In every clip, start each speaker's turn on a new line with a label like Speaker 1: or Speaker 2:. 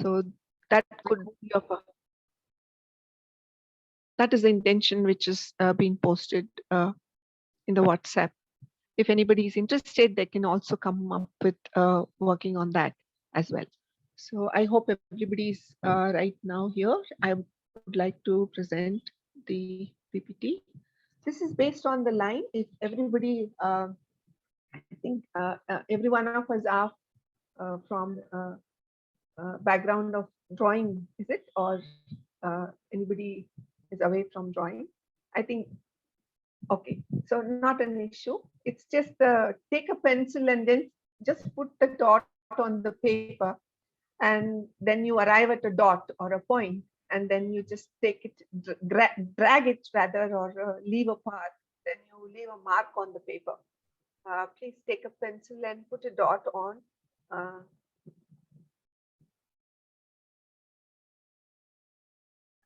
Speaker 1: So that could be that is the intention which is being posted in the WhatsApp. If anybody is interested, they can also come up with working on that as well. So I hope everybody's right now here. I would like to present the PPT. This is based on the line. If everybody, I think every one of us are from background of drawing, is it? Or anybody is away from drawing? I think, okay, so not an issue. It's just take a pencil and then just put the dot on the paper, and then you arrive at a dot or a point, and then you just take it, drag it rather, or leave a path, then you leave a mark on the paper. Please take a pencil and put a dot on.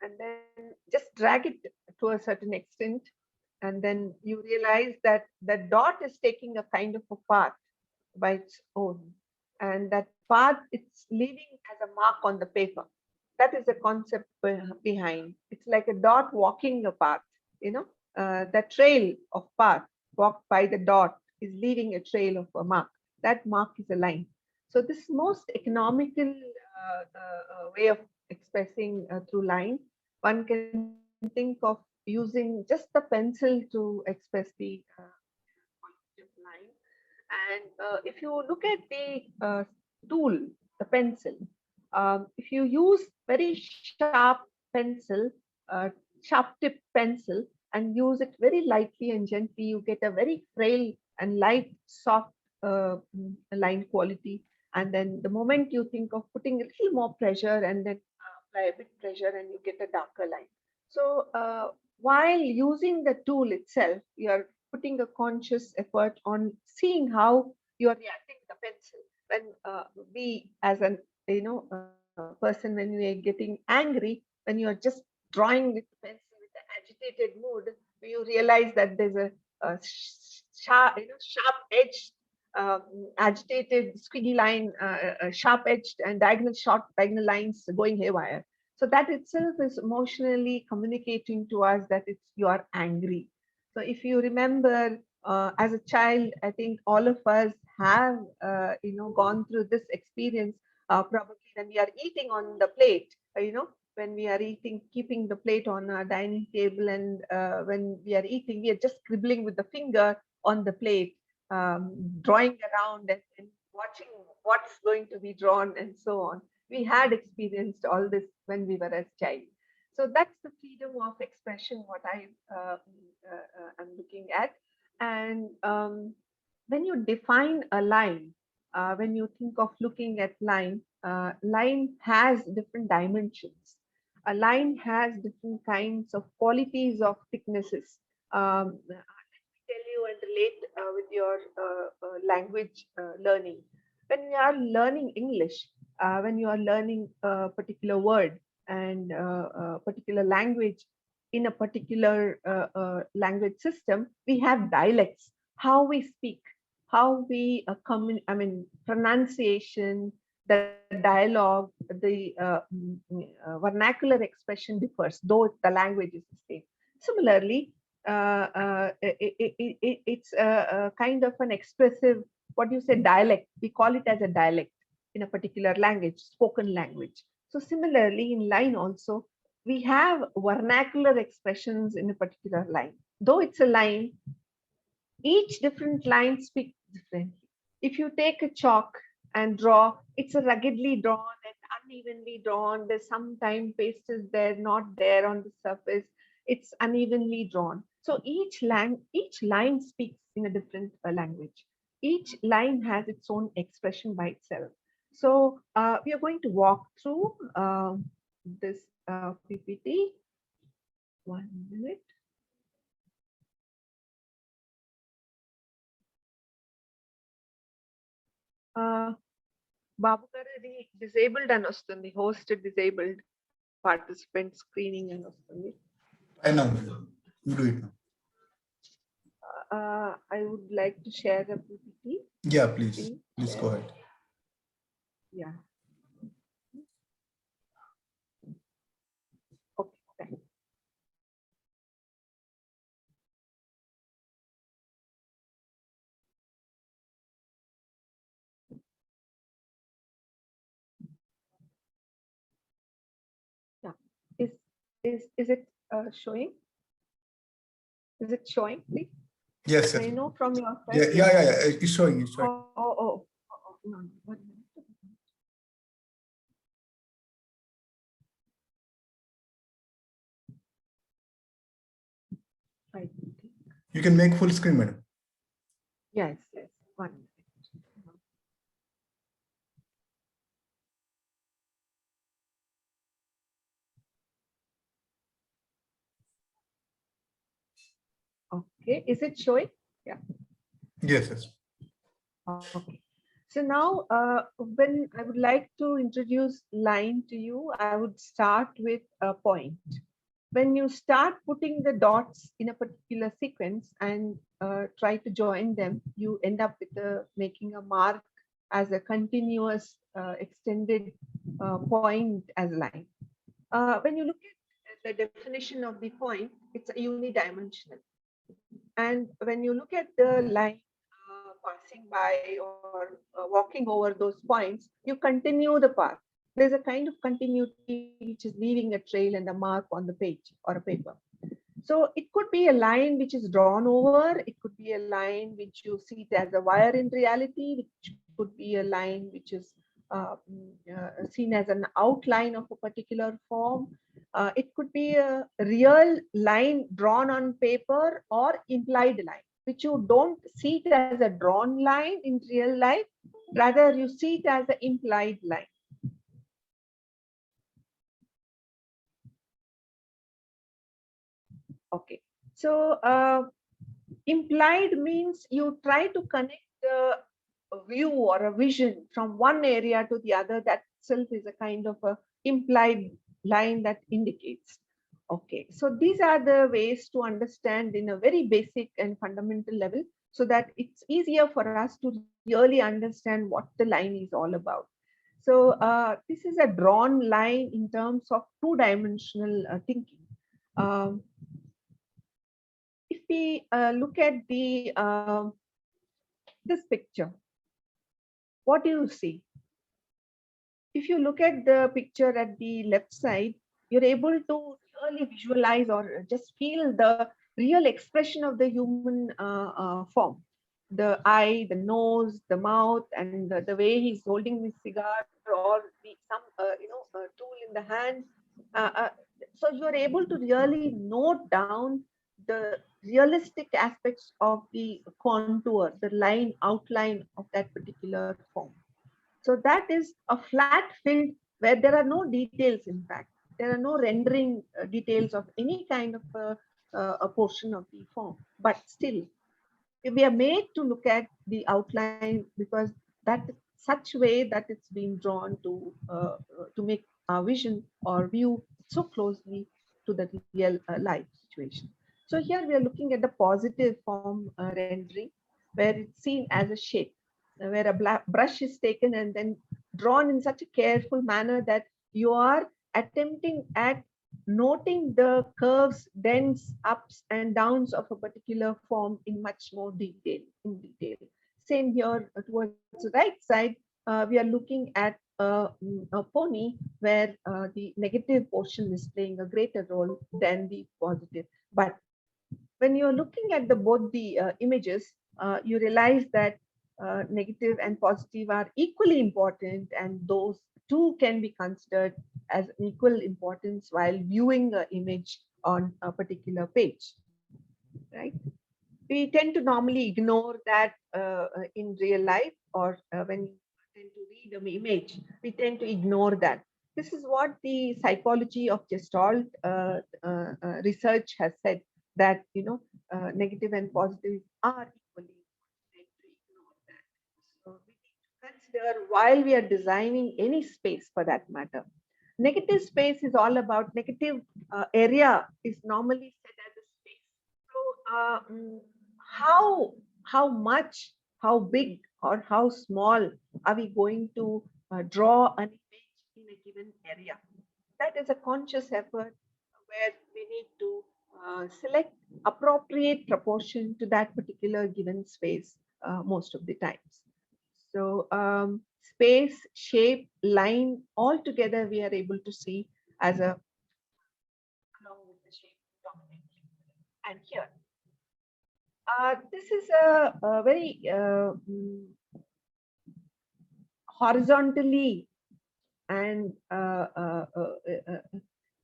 Speaker 1: And then just drag it to a certain extent, and then you realize that the dot is taking a kind of a path by its own, and that path it's leaving as a mark on the paper. That is the concept behind. It's like a dot walking a path, you know, the trail of path walked by the dot is leaving a trail of a mark. That mark is a line. So this most economical way of expressing through line. One can think of using just the pencil to express the line. And if you look at the tool, the pencil, if you use very sharp pencil, sharp tip pencil, and use it very lightly and gently, you get a very frail and light, soft line quality. And then the moment you think of putting a little more pressure and then apply a bit pressure, and you get a darker line. So while using the tool itself, you're putting a conscious effort on seeing how you are reacting with the pencil. When we, as an person, when we are getting angry, when you are just drawing with the pencil with the agitated mood, you realize that there's a sharp, sharp edged, agitated, squiggly line, sharp edged, and short diagonal lines going haywire. So that itself is emotionally communicating to us that it's you are angry. So if you remember, as a child, I think all of us have, gone through this experience. Probably when we are eating on the plate, when we are eating, keeping the plate on our dining table, and when we are eating, we are just scribbling with the finger on the plate, drawing around and watching what's going to be drawn and so on. We had experienced all this when we were a child. So that's the freedom of expression, what I am looking at. And when you define a line, when you think of looking at line has different dimensions. A line has different kinds of qualities of thicknesses. Let me tell you and relate with your language learning. When you are learning English, when you are learning a particular word and a particular language in a particular language system, we have dialects, how we speak, how we pronunciation, the dialogue, the vernacular expression differs, though the language is the same. Similarly, it's a kind of an expressive, what do you say, dialect. We call it as a dialect in a particular language, spoken language. So similarly, in line also, we have vernacular expressions in a particular line. Though it's a line, each different line speaks differently. If you take a chalk and draw, it's a ruggedly drawn and unevenly drawn. There's sometimes paste is there, not there on the surface. It's unevenly drawn. So each line speaks in a different language. Each line has its own expression by itself. So we are going to walk through this PPT. 1 minute. Babu గారు disabled అని వస్తుంది, host disabled, participant screening అని వస్తుంది.
Speaker 2: I know. You do it now.
Speaker 1: I would like to share the PPT.
Speaker 2: Yeah, please. Please go ahead.
Speaker 1: Yeah. Is it showing? Is it showing, please?
Speaker 2: Yes,
Speaker 1: May
Speaker 2: yes.
Speaker 1: I know from your
Speaker 2: Yeah,
Speaker 1: side?
Speaker 2: yeah, yeah, yeah. It's showing, it's showing.
Speaker 1: No, no, 1 minute. I think.
Speaker 2: You can make full screen, madam.
Speaker 1: Yes, yes. 1 minute. Okay, is it showing? Yeah.
Speaker 2: Yes, yes.
Speaker 1: Okay. So now, when I would like to introduce line to you, I would start with a point. When you start putting the dots in a particular sequence and try to join them, you end up with making a mark as a continuous extended point as line. When you look at the definition of the point, it's a unidimensional. And when you look at the line passing by or walking over those points, you continue the path. There's a kind of continuity which is leaving a trail and a mark on the page or a paper. So it could be a line which is drawn over, it could be a line which you see it as a wire in reality, which could be a line which is seen as an outline of a particular form. It could be a real line drawn on paper or implied line, which you don't see it as a drawn line in real life, rather you see it as an implied line. Okay, so implied means you try to connect a view or a vision from one area to the other. That itself is a kind of a implied line that indicates. Okay, so these are the ways to understand in a very basic and fundamental level, so that it's easier for us to really understand what the line is all about. So this is a drawn line in terms of two-dimensional thinking. Um, if we look at the this picture, what do you see? If you look at the picture at the left side, you're able to really visualize or just feel the real expression of the human form. The eye, the nose, the mouth, and the way he's holding his cigar or some tool in the hand. Uh, uh, so you're able to really note down the realistic aspects of the contour, the line outline of that particular form. So that is a flat field where there are no details. In fact, there are no rendering details of any kind of a portion of the form. But still, we are made to look at the outline because that such way that it's been drawn to make our vision or view so closely to the real life situation. So here we are looking at the positive form rendering, where it's seen as a shape, where a black brush is taken and then drawn in such a careful manner that you are attempting at noting the curves, bends, ups and downs of a particular form in much more detail. Same here towards the right side, we are looking at a pony where the negative portion is playing a greater role than the positive. But when you're looking at the both the images, you realize that negative and positive are equally important, and those two can be considered as equal importance while viewing an image on a particular page, right? We tend to normally ignore that in real life, or when we tend to read an image, we tend to ignore that. This is what the psychology of Gestalt research has said, that negative and positive are equally important. We tend to ignore that. So we need to consider while we are designing any space for that matter. Negative space is all about negative area is normally said as a space. So, how how much, how big, or how small are we going to draw an image in a given area? That is a conscious effort where we need to select appropriate proportion to that particular given space most of the times. So space, shape, line, all together we are able to see as a and here. This is a very horizontally and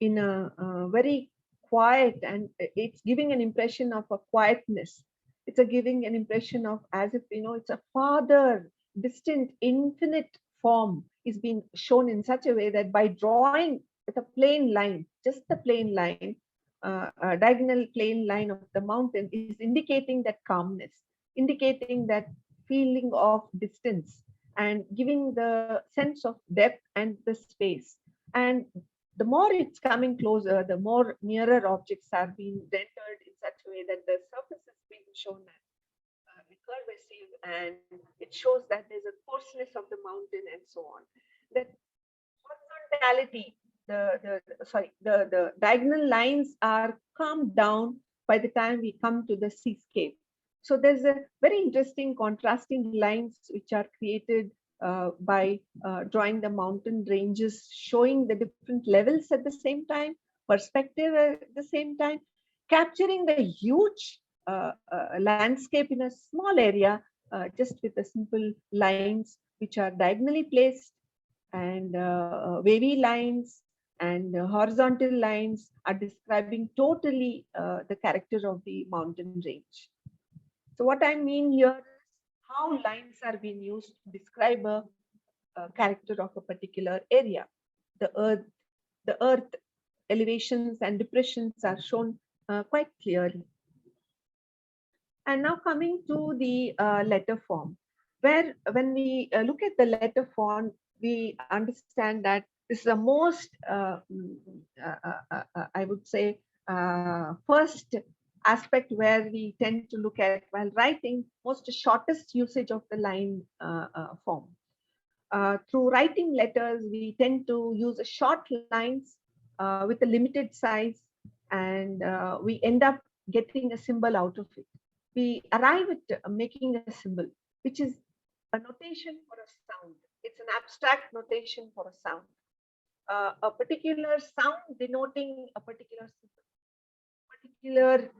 Speaker 1: in a very quiet, and it's giving an impression of a quietness. It's a giving an impression of as if it's a farther distant infinite form is being shown in such a way that by drawing with a plain line, just the plain line, a diagonal plain line of the mountain is indicating that calmness, indicating that feeling of distance, and giving the sense of depth and the space. And the more it's coming closer, the more nearer objects are being rendered in such a way that the surface is being shown as recursive, and it shows that there's a coarseness of the mountain and so on. That horizontality, the diagonal lines are calmed down by the time we come to the seascape. So there's a very interesting contrasting lines which are created by drawing the mountain ranges, showing the different levels at the same time, perspective at the same time, capturing the huge landscape in a small area just with the simple lines which are diagonally placed, and wavy lines and horizontal lines are describing totally the character of the mountain range. So what I mean here is how lines are being used to describe a character of a particular area. The earth elevations and depressions are shown quite clearly. And now coming to the letter form, where when we look at the letter form, we understand that this is the most, I would say, first aspect where we tend to look at while writing, most shortest usage of the line form. Through writing letters, we tend to use short lines with a limited size, and we end up getting a symbol out of it. We arrive at making a symbol, which is a notation for a sound. It's an abstract notation for a sound. A particular sound denoting a particular symbol, particular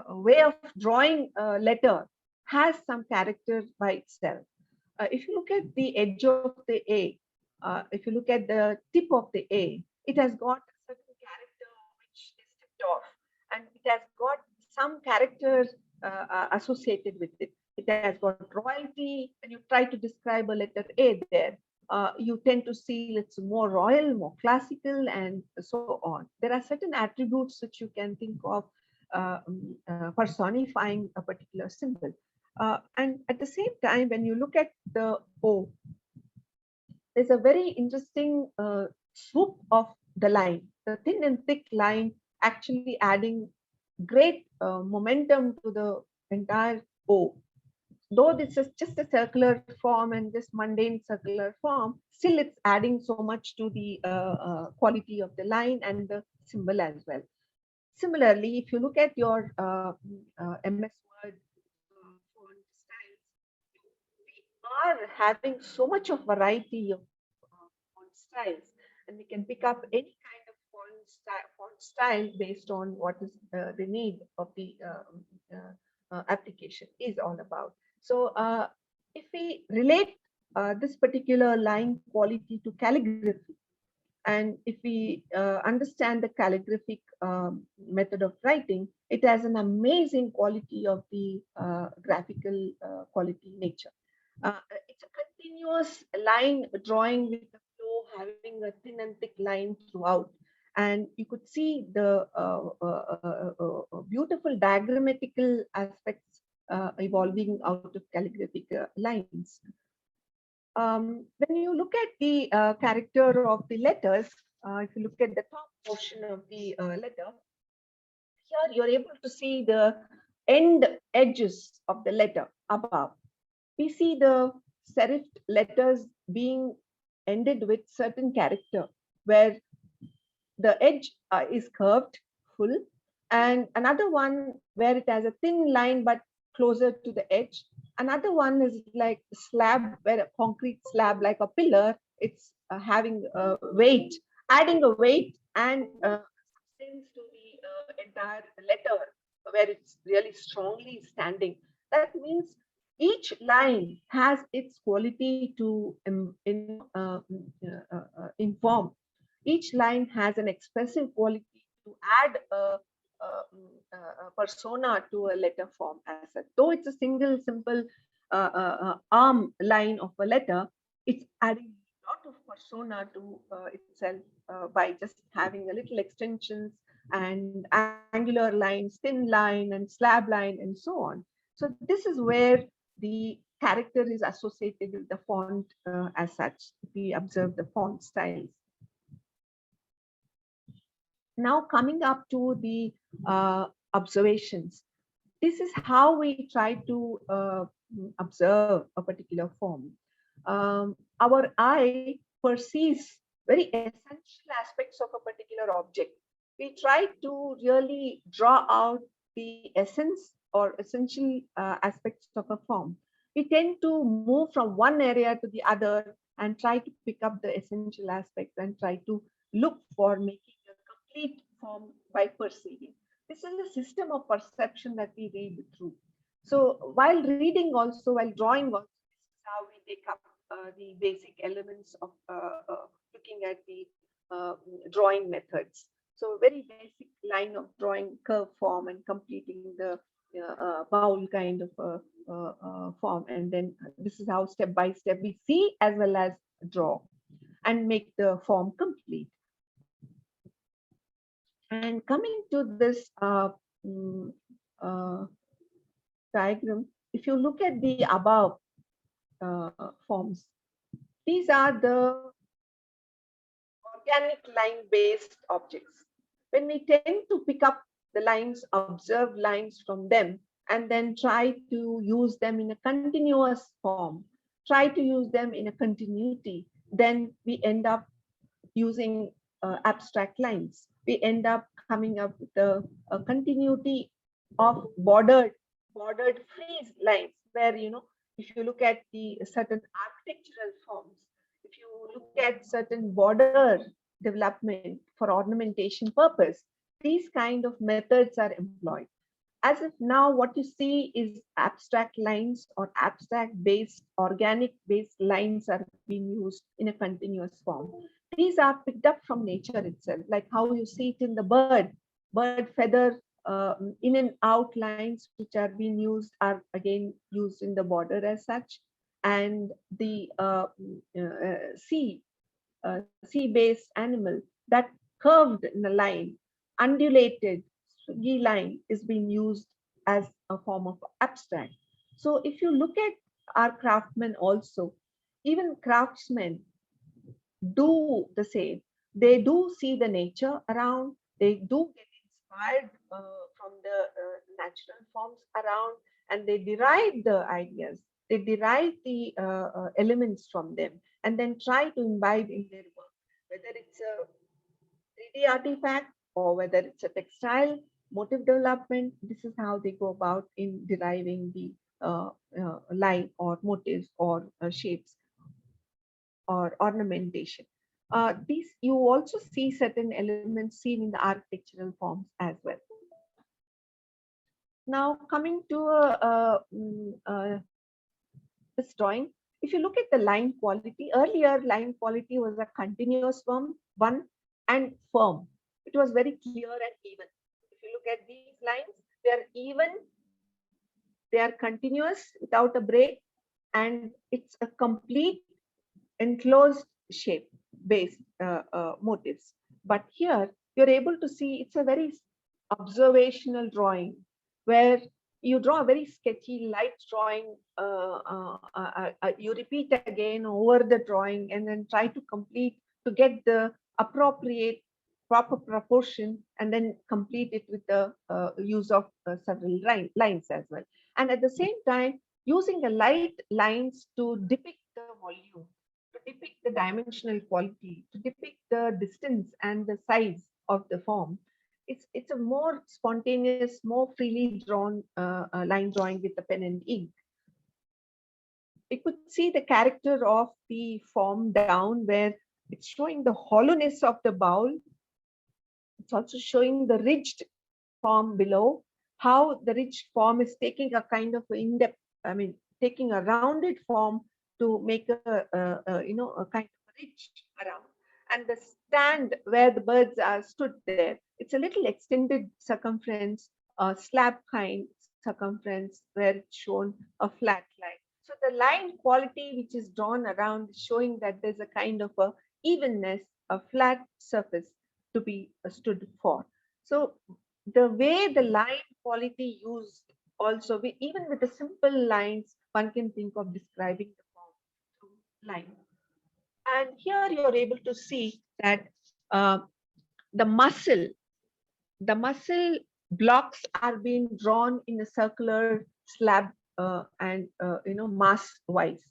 Speaker 1: way of drawing a letter has some character by itself. If you look at the edge of the A, if you look at the tip of the A, it has got a certain character which is tipped off, and it has got some characters associated with it. It has got royalty. When you try to describe a letter A there, you tend to see it's more royal, more classical, and so on. There are certain attributes that you can think of personifying a particular symbol. And at the same time, when you look at the O, there's a very interesting swoop of the line, the thin and thick line actually adding great momentum to the entire O. Though this is just a circular form and just mundane circular form, still it's adding so much to the quality of the line and the symbol as well. Similarly, if you look at your MS Word font styles, we are having so much of variety of font styles, and we can pick up any kind of font style based on what is the need of the application is all about. So if we relate this particular line quality to calligraphy, and if we understand the calligraphic method of writing, it has an amazing quality of the graphical quality nature. It's a continuous line drawing with the flow, having a thin and thick line throughout. And you could see the beautiful diagrammatical aspects evolving out of calligraphic lines. When you look at the character of the letters, if you look at the top portion of the letter, here you're able to see the end edges of the letter above. We see the serif letters being ended with certain character, where the edge is curved full, and another one where it has a thin line but closer to the edge. Another one is like a slab, where a concrete slab like a pillar, it's having a weight, adding a weight and substance to the entire letter where it's really strongly standing. That means each line has its quality to inform. Each line has an expressive quality to add a persona to a letter form as such. Though it's a single simple arm line of a letter, it's adding a lot of persona to itself by just having a little extensions and angular lines, thin line and slab line and so on. So this is where the character is associated with the font as such. If we observe the font styles. Now coming up to the observations. This is how we try to observe a particular form. Our eye perceives very essential aspects of a particular object. We try to really draw out the essence or essential aspects of a form. We tend to move from one area to the other and try to pick up the essential aspects and try to look for making a complete form by perceiving. This is a system of perception that we read through. So while reading also, while drawing also, this is how we take up the basic elements of looking at the drawing methods. So very basic line of drawing curve form and completing the bowl kind of form. And then this is how step by step we see as well as draw and make the form complete. And coming to this mm, uh, diagram, if you look at the above forms, these are the organic line-based objects. When we tend to pick up the lines, observe lines from them, and then try to use them in a continuous form, try to use them in a continuity, then we end up using abstract lines. We end up coming up with a continuity of bordered frieze lines, where, you know, if you look at the certain architectural forms, if you look at certain border development for ornamentation purpose, these kind of methods are employed. As if now what you see is abstract lines or abstract based, organic based lines are being used in a continuous form. These are picked up from nature itself, like how you see it in the bird feather in and out lines which are being used are again used in the border as such. And the sea-based animal that curved in a line, undulated swiggy line is being used as a form of abstract. So if you look at our craftsmen also, even craftsmen do the same. They do see the nature around, they do get inspired from the natural forms around, and they derive the ideas, they derive the elements from them, and then try to imbibe in their work, whether it's a 3D artifact or whether it's a textile motive development. This is how they go about in deriving the line or motifs or shapes or ornamentation. These you also see certain elements seen in the architectural forms as well. Now coming to this drawing, if you look at the line quality, earlier line quality was a continuous one and firm. It was very clear and even. If you look at these lines, they are even, they are continuous without a break, and it's a complete enclosed shape based motifs. But here you're able to see it's a very observational drawing where you draw a very sketchy light drawing, you repeat again over the drawing and then try to complete to get the appropriate proper proportion and then complete it with the use of several lines as well. And at the same time, using a light lines to depict the volume, to depict the dimensional quality, to depict the distance and the size of the form. It's a more spontaneous, more freely drawn line drawing with the pen and ink. We could see the character of the form down where it's showing the hollowness of the bowl. It's also showing the ridged form below, how the ridged form is taking a kind of in-depth, I mean, taking a rounded form to make a kind of ridge around. And the stand where the birds are stood there, it's a little extended circumference, slab kind circumference where it's shown a flat line. So the line quality which is drawn around is showing that there's a kind of a evenness, a flat surface to be stood for. So the way the line quality used also, even with the simple lines, one can think of describing the form through line. And here you're able to see that uh, the muscle, the muscle blocks are being drawn in a circular slab and mass wise.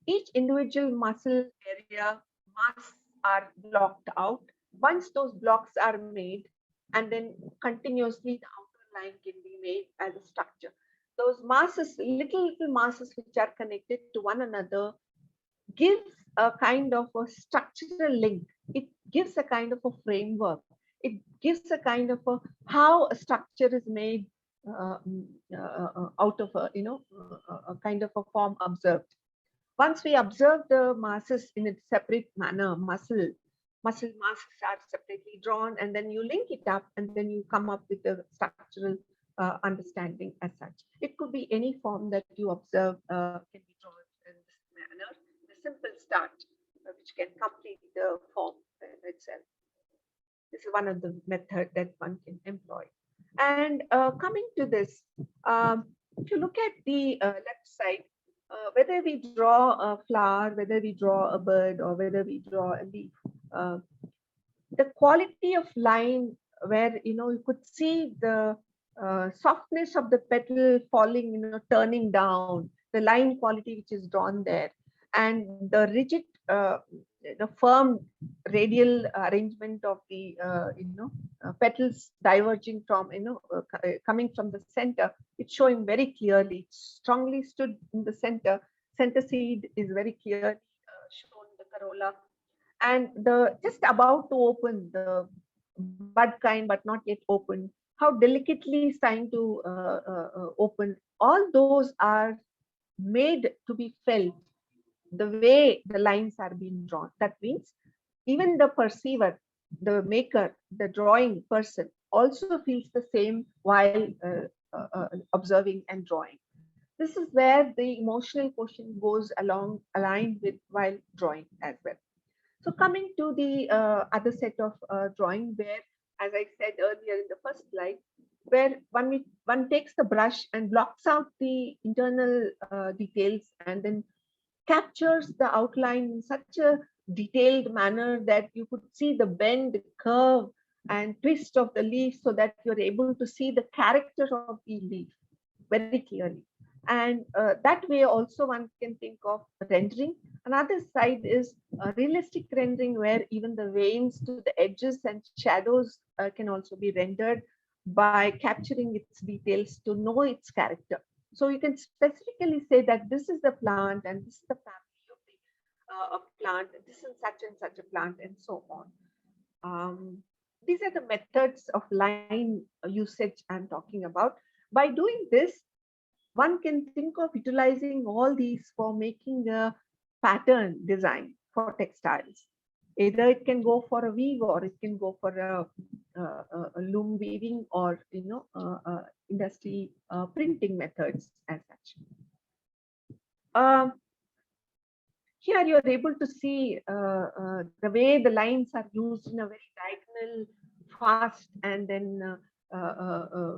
Speaker 1: Each individual muscle area mass are blocked out. Once those blocks are made, and then continuously the outer line can be made as a structure. Those masses, little masses which are connected to one another, gives a kind of a structural link. It gives a kind of a framework. It gives a kind of a how a structure is made out of a kind of a form observed. Once we observe the masses in a separate manner, muscle masses are separately drawn, and then you link it up, and then you come up with a structural understanding as such. It could be any form that you observe can be drawn in this manner. The simple start, which can complete the form itself. This is one of the method that one can employ. And coming to this, if you look at the left side, whether we draw a flower, whether we draw a bird, or whether we draw a leaf, uh, the quality of line where you could see the softness of the petal falling, turning down, the line quality which is drawn there, and the rigid, the firm radial arrangement of the petals diverging from coming from the center. It's showing very clearly. It's strongly stood in the center. Center seed is very clearly shown the corolla, and the just about to open the bud kind but not yet open, how delicately it's trying to open. All those are made to be felt the way the lines are being drawn. That means even the perceiver, the maker, the drawing person also feels the same while observing and drawing. This is where the emotional quotient goes along aligned with while drawing as well. So coming to the other set of drawing, where, as I said earlier in the first slide, where one takes the brush and blocks out the internal details, and then captures the outline in such a detailed manner that you could see the bend, curve, and twist of the leaf, so that you're able to see the character of the leaf very clearly. And that way also one can think of rendering. Another side is realistic rendering, where even the veins to the edges and shadows can also be rendered by capturing its details to know its character. So you can specifically say that this is the plant, and this is the family of plant, this is such a plant, and so on. These are the methods of line usage I'm talking about. By doing this, one can think of utilizing all these for making a pattern design for textiles. Either it can go for a weave, or it can go for a loom weaving, or industry printing methods as such. Here you are able to see the way the lines are used in a very diagonal, fast, and then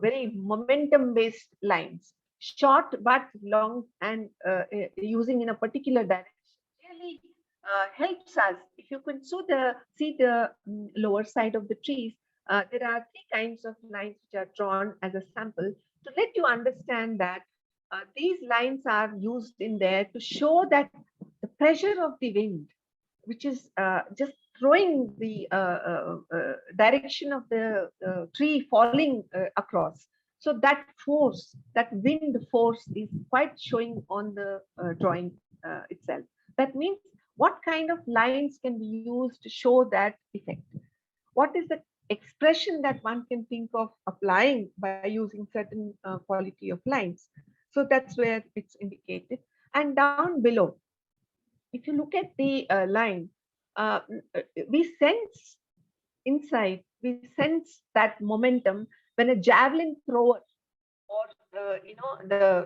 Speaker 1: very momentum-based lines. Short but long, and using in a particular direction really helps us. If you can see the lower side of the trees, there are three kinds of lines which are drawn as a sample to let you understand that these lines are used in there to show that the pressure of the wind, which is just throwing the direction of the tree falling across. So that force, that wind force, is quite showing on the drawing itself. That means what kind of lines can be used to show that effect? What is the expression that one can think of applying by using certain quality of lines. So that's where it's indicated. And down below, if you look at the line, we sense inside, we sense that momentum when a javelin thrower or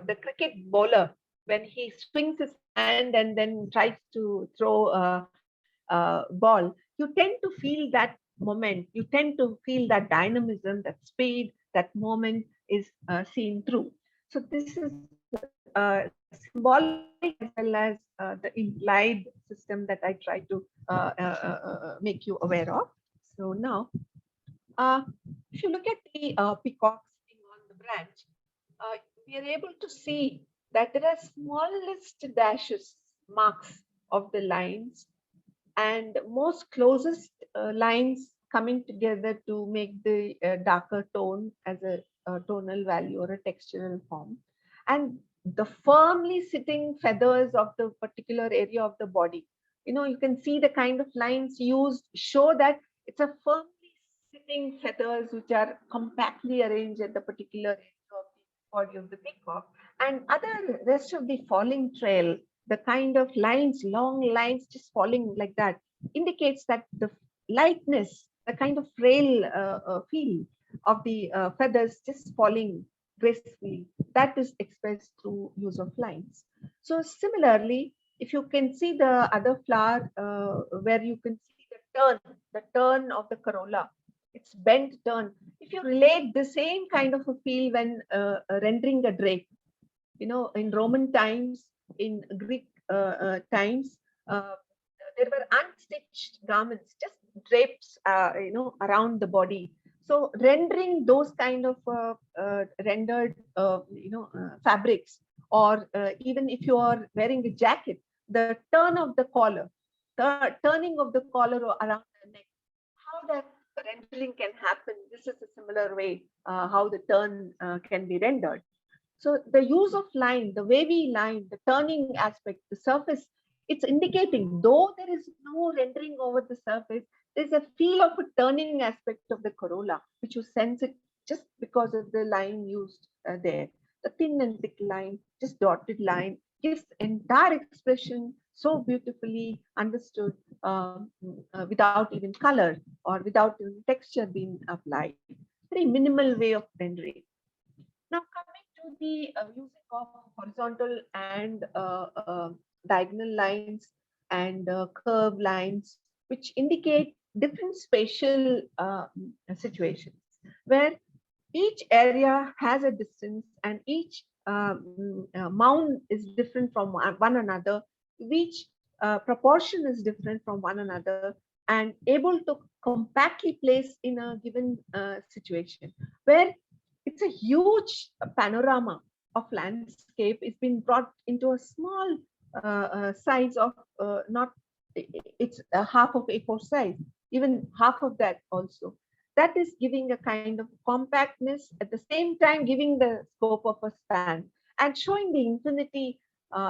Speaker 1: the cricket bowler, when he swings his hand and then tries to throw a ball, you tend to feel that moment, you tend to feel that dynamism, that speed, that moment is seen through. So this is symbolic as well as the implied system that I try to make you aware of. So now, uh, if you look at the peacock sitting on the branch, we are able to see that there are smallest dashes, marks of the lines, and most closest lines coming together to make the darker tone as a tonal value or a textural form. And the firmly sitting feathers of the particular area of the body. You can see the kind of lines used show that it's a firmly sitting feathers which are compactly arranged at the particular area of the body of the peacock. And other rest of the falling trail, the kind of lines, long lines just falling like that, indicates that the lightness, the kind of frail feel of the feathers just falling gracefully, that is expressed through use of lines. So similarly, if you can see the other flower where you can see the turn of the corolla, it's bent turn. If you relate the same kind of a feel when rendering a drape, in Roman times, in Greek times, uh, there were unstitched garments, just drapes, around the body. So rendering those kind of rendered, fabrics, or even if you are wearing a jacket, the turn of the collar, turning of the collar around the neck, how that rendering can happen. This is a similar way how the turn can be rendered. So the use of line, the wavy line, the turning aspect, the surface, it's indicating, though there is no rendering over the surface, there's a feel of a turning aspect of the corolla, which you sense it just because of the line used there. The thin and thick line, just dotted line, gives entire expression so beautifully understood, without even color or without even texture being applied. Very minimal way of rendering. Now coming to the using of horizontal and diagonal lines and curved lines, which indicate different spatial situations, where each area has a distance and each mound is different from one another, each proportion is different from one another, and able to compactly place in a given situation, where it's a huge panorama of landscape. It's been brought into a small size of not, it's a half of A4 size, even half of that also. That is giving a kind of compactness, at the same time giving the scope of a span and showing the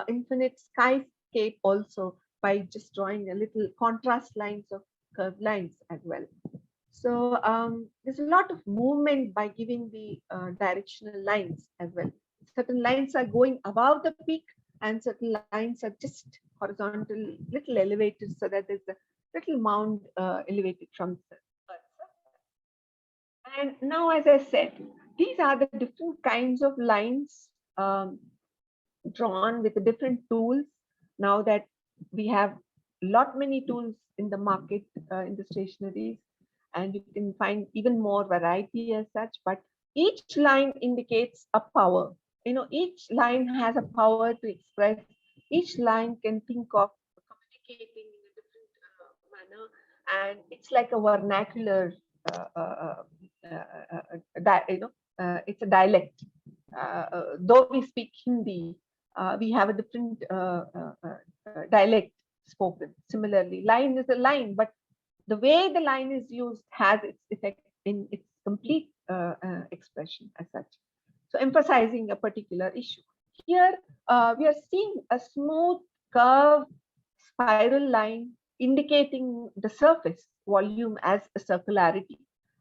Speaker 1: infinite skyscape also by just drawing a little contrast lines of curved lines as well. So there's a lot of movement by giving the directional lines as well. Certain lines are going above the peak and certain lines are just horizontal, little elevated, so that there's a little mound elevated from the earth. And now, as I said, these are the different kinds of lines drawn with the different tools. Now that we have lot many tools in the market, in the stationaries, and you can find even more variety as such, but each line indicates a power. Each line has a power to express. Each line can think of communicating in a different manner, and it's like a vernacular, it's a dialect. Though we speak Hindi, we have a different dialect spoken. Similarly, line is a line, but the way the line is used has its effect in its complete expression as such. So emphasizing a particular issue. Here, we are seeing a smooth curved spiral line indicating the surface volume as a circularity.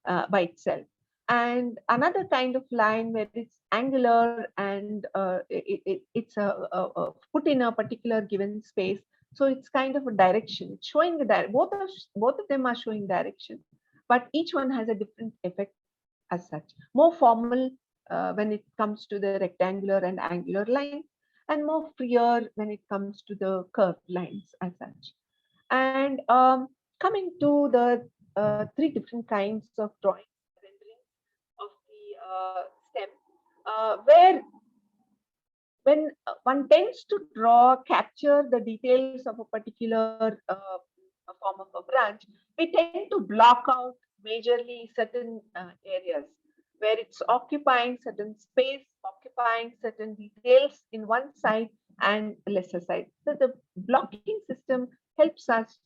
Speaker 1: by itself. And another kind of line where it's angular and it's put in a particular given space. So it's kind of a direction. It's showing the both of them are showing direction, but each one has a different effect as such. More formal when it comes to the rectangular and angular lines, and more freer when it comes to the curved lines as such. And coming to the three different kinds of drawing renderings of the stem, where when one tends to capture the details of a particular a form of a branch, we tend to block out majorly certain areas where it's occupying certain space, occupying certain details in one side and lesser side. So the blocking system helps us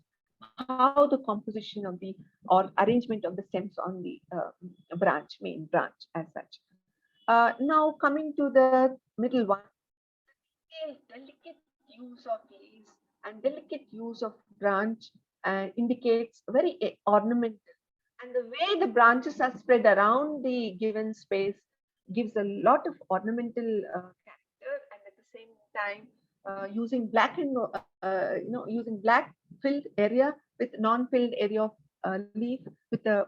Speaker 1: how the composition of the or arrangement of the stems on the main branch as such. Now coming to the middle one, delicate use of leaves and delicate use of branch indicates very ornamental. And the way the branches are spread around the given space gives a lot of ornamental character, and at the same time using black and using black filled area with non-filled area of leaf with a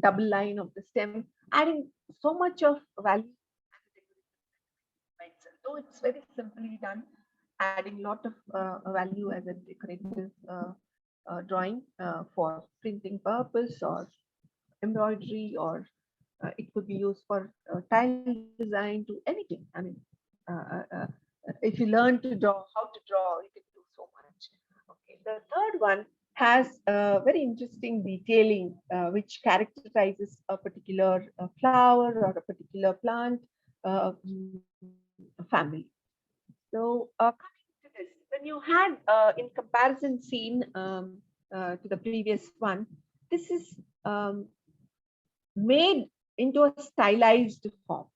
Speaker 1: double line of the stem, adding so much of value by itself. Though it's very simply done, adding a lot of value as a decorative drawing for printing purpose or embroidery, or it could be used for tile design to anything. I mean, uh, uh, uh, if you learn to draw, how to draw, you can do so much. Okay, the third one has very interesting detailing, which characterizes a particular flower or a particular plant family. So, coming to this, when you had in comparison seen to the previous one, this is made into a stylized form.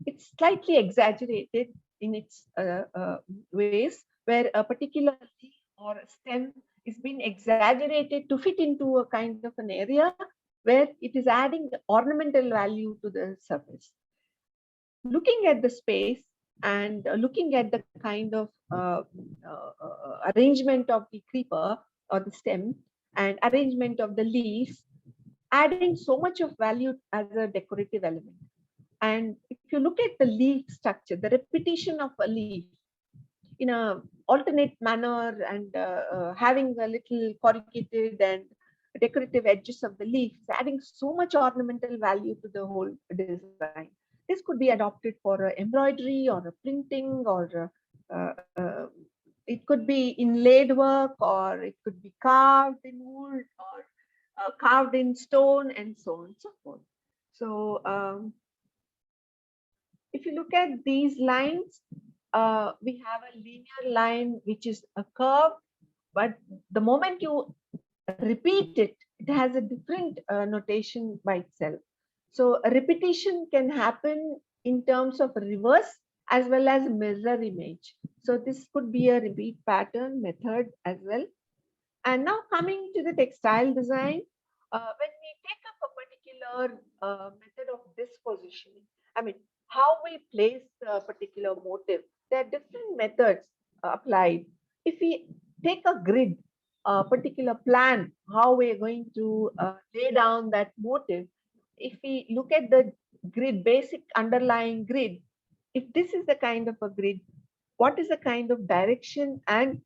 Speaker 1: It's slightly exaggerated in its ways, where a particular leaf or a stem is being exaggerated to fit into a kind of an area where it is adding ornamental value to the surface. Looking at the space and looking at the kind of arrangement of the creeper or the stem and arrangement of the leaves, adding so much of value as a decorative element. And if you look at the leaf structure, the repetition of a leaf in a alternate manner and having a little corrugated and decorative edges of the leaves, adding so much ornamental value to the whole design. This could be adopted for embroidery or printing, or it could be inlaid work, or it could be carved in wood, or carved in stone, and so on and so forth. So if you look at these lines, we have a linear line which is a curve, but the moment you repeat it, it has a different notation by itself. So a repetition can happen in terms of reverse as well as mirror image. So this could be a repeat pattern method as well. And now coming to the textile design, when we take up a particular method of dispositioning, I mean, how we place a particular motif, there are different methods applied. If we take a grid, a particular plan, how we're going to lay down that motif, if we look at the grid, basic underlying grid, if this is the kind of a grid, what is the kind of direction and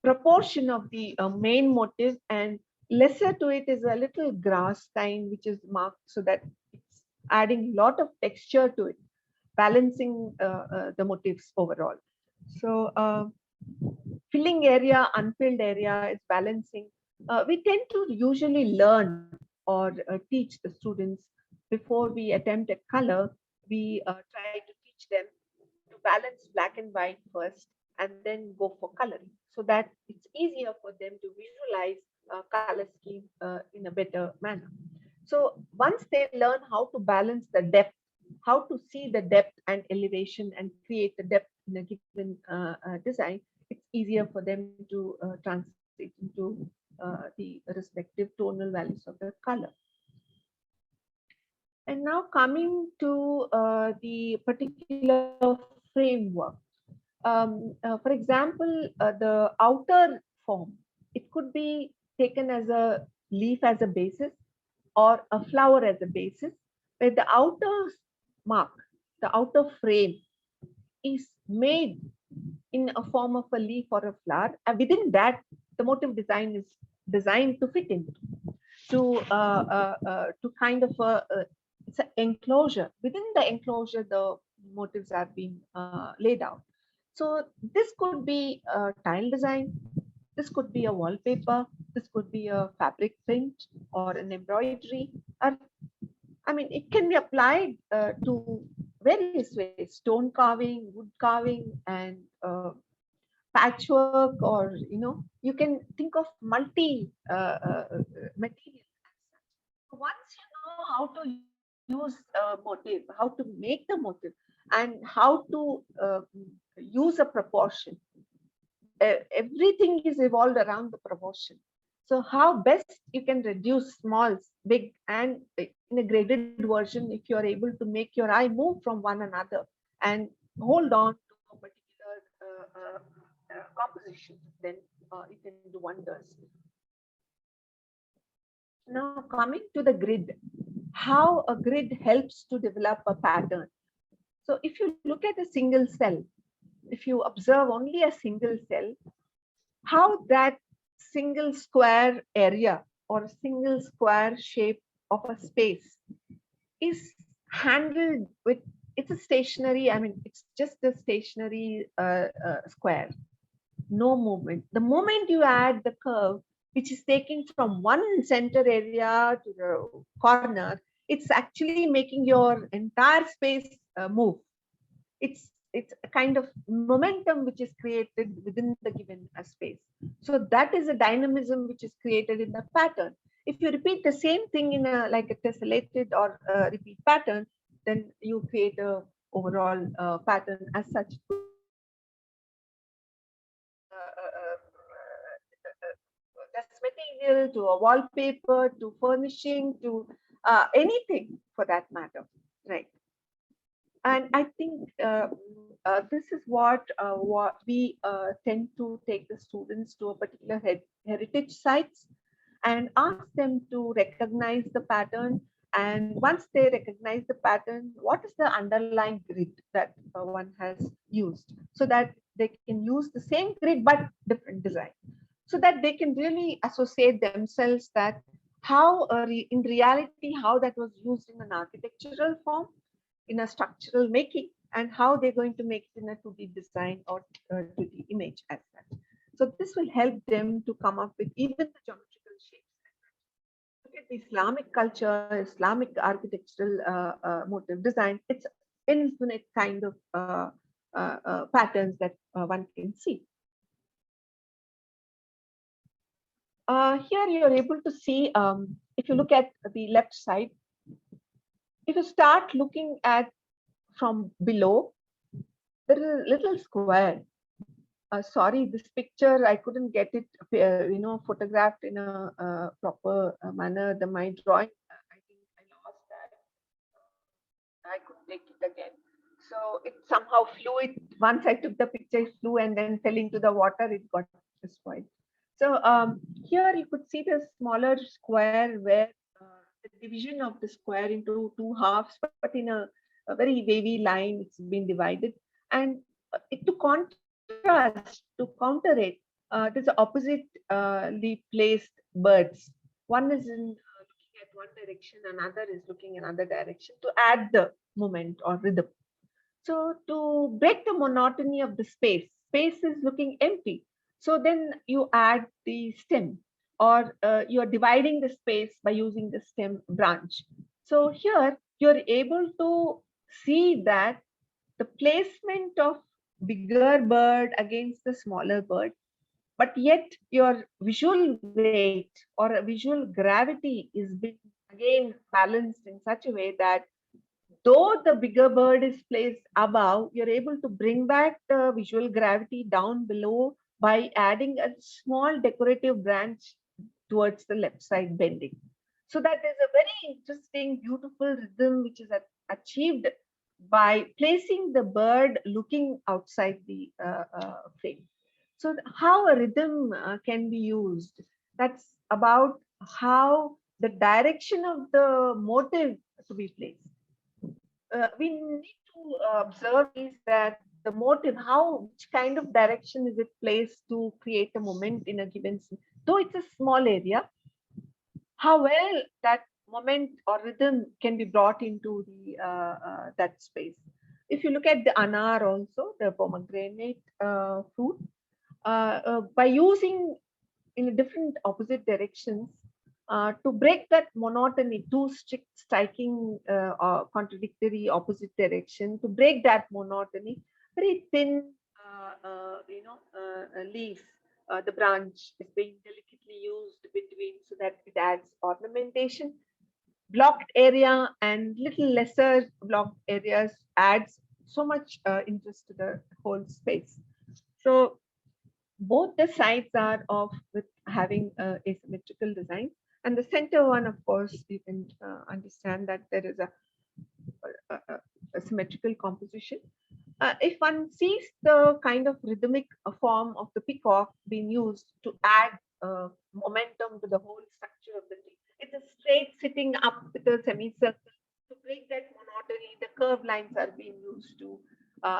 Speaker 1: proportion of the main motif, and lesser to it is a little grass kind which is marked, so that it's adding a lot of texture to it, balancing the motifs overall. So filling area, unfilled area is balancing. We tend to usually learn or teach the students before we attempt a color. We try to teach them to balance black and white first and then go for coloring, so that it's easier for them to visualize color scheme in a better manner. So once they learn how to balance the depth, how to see the depth and elevation and create the depth in a given design, it's easier for them to translate into the respective tonal values of the color. And now coming to the particular framework. For example, the outer form, it could be taken as a leaf as a basis or a flower as a basis, where the outer mark, the outer frame is made in a form of a leaf or a flower. And within that, the motive design is designed to fit into to kind of it's an enclosure. Within the enclosure, the motives are being laid out. So this could be a tile design. This could be a wallpaper. This could be a fabric print or an embroidery. Or, I mean, it can be applied to various ways: stone carving, wood carving, and patchwork, or you can think of multi material. Once you know how to use motive, how to make the motive, and how to use a proportion, everything is evolved around the proportion. So how best you can reduce smalls, big, and in a graded version, if you are able to make your eye move from one another and hold on to a particular composition, then you can do wonders. Now coming to the grid, how a grid helps to develop a pattern. So if you look at a single cell, if you observe only a single cell, how that single square area or a single square shape of a space is handled with, it's a stationary, I mean, it's just a stationary square, no movement. The moment you add the curve, which is taking from one center area to the corner, it's actually making your entire space move. It's a kind of momentum which is created within the given space. So that is a dynamism which is created in the pattern. If you repeat the same thing in a like a tessellated or a repeat pattern, then you create a overall pattern as such. That's material to a wallpaper to furnishing to anything for that matter, right? And I think this is what we tend to take the students to a particular heritage sites and ask them to recognize the pattern. And once they recognize the pattern, what is the underlying grid that one has used, so that they can use the same grid but different design, so that they can really associate themselves that how in reality how that was used in an architectural form, in a structural making, and how they're going to make it in a 2D design or 2D image as such. So this will help them to come up with even the geometrical shapes. Look at the Islamic culture, Islamic architectural motive design. It's infinite kind of patterns that one can see. Here you're able to see, if you look at the left side, if you start looking at from below, there is a little square. Sorry, this picture, I couldn't get it, photographed in a proper manner. My drawing, I think I lost that. I could take it again. So it somehow flew. It once I took the picture, it flew and then fell into the water. It got destroyed. So here you could see the smaller square where the division of the square into two halves, but in a very wavy line, it's been divided. And to counter it, there's oppositely placed birds. One is in looking at one direction, another is looking another direction to add the moment or rhythm. So to break the monotony of the space is looking empty. So then you add the stem, or you're dividing the space by using the stem branch. So here you're able to see that the placement of bigger bird against the smaller bird, but yet your visual weight or a visual gravity is being again balanced in such a way that though the bigger bird is placed above, you're able to bring back the visual gravity down below by adding a small decorative branch towards the left side bending. So that there's a very interesting, beautiful rhythm which is achieved by placing the bird looking outside the frame. So how a rhythm can be used, that's about how the direction of the motive to be placed. We need to observe is that the motive, how, which kind of direction is it placed to create a moment in a given scene. Though it's a small area, how well that moment or rhythm can be brought into the that space. If you look at the anar also, the pomegranate fruit, by using in different opposite directions to break that monotony, two strict striking or contradictory opposite direction, to break that monotony, very thin, leaf, the branch is being delicately used between so that it adds ornamentation. Blocked area and little lesser blocked areas adds so much interest to the whole space. So both the sides are of with having asymmetrical design, and the center one, of course, you can understand that there is a symmetrical composition. If one sees the kind of rhythmic form of the peacock being used to add momentum to the whole structure of the tree, it's a straight sitting up with a semicircle. To break that monotony, the curved lines are being used to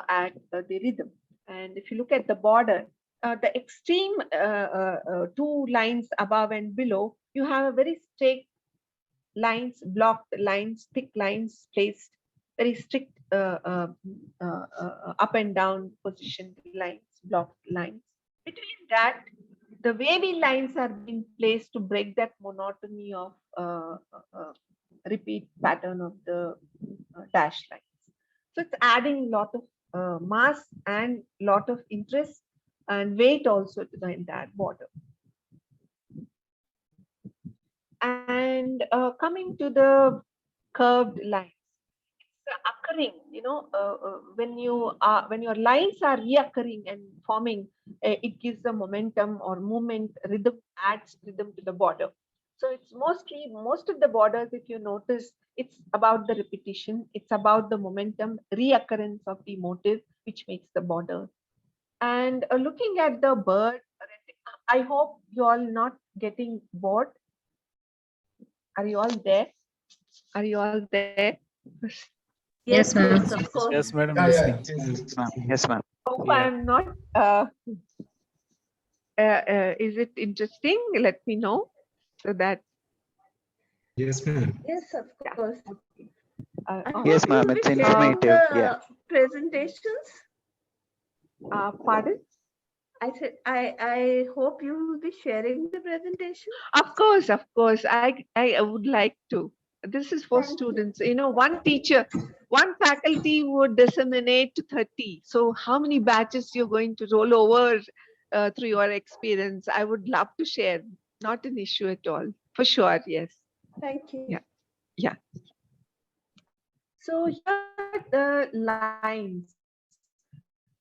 Speaker 1: add the rhythm. And if you look at the border, the extreme two lines above and below, you have a very straight lines, blocked lines, thick lines placed, very strict up and down positioned lines, blocked lines. Between that, the wavy lines are being placed to break that monotony of repeat pattern of the dash lines. So it's adding a lot of mass and lot of interest and weight also to the entire border. And coming to the curved lines, it's occurring, when your lines are reoccurring and forming, it gives a momentum or movement rhythm, adds rhythm to the border. So it's most of the borders, if you notice, it's about the repetition, it's about the momentum reoccurrence of the motive which makes the border. And looking at the bird, I hope you all not getting bored. Are you all there? Are you all there?
Speaker 3: Yes,
Speaker 4: Yes,
Speaker 3: ma'am.
Speaker 4: yes, of course.
Speaker 5: Yes, madam,
Speaker 2: Yeah, yeah,
Speaker 5: listening.
Speaker 2: yes,
Speaker 6: Yes, ma'am. Yes, ma'am.
Speaker 1: Hope
Speaker 5: Yeah.
Speaker 1: I'm not. Is it interesting? Let me know so that.
Speaker 7: Yes, ma'am.
Speaker 4: Yes, of
Speaker 1: Yeah.
Speaker 4: course.
Speaker 1: Uh,
Speaker 4: I
Speaker 1: all
Speaker 6: Yes,
Speaker 4: hope
Speaker 1: right.
Speaker 6: ma'am.
Speaker 4: you'll
Speaker 6: It's
Speaker 4: be sharing
Speaker 6: informative.
Speaker 4: the
Speaker 6: Yeah.
Speaker 4: presentations.
Speaker 1: Pardon?
Speaker 4: I said I hope you will be sharing the presentation.
Speaker 1: Of course, of course. I would like to. This is for
Speaker 4: Thank you.
Speaker 1: students. One teacher, one faculty would disseminate to 30. So how many batches you're going to roll over through your experience? I would love to share. Not an issue at all. For sure, yes.
Speaker 4: Thank you.
Speaker 1: Yeah. Yeah. So here the lines.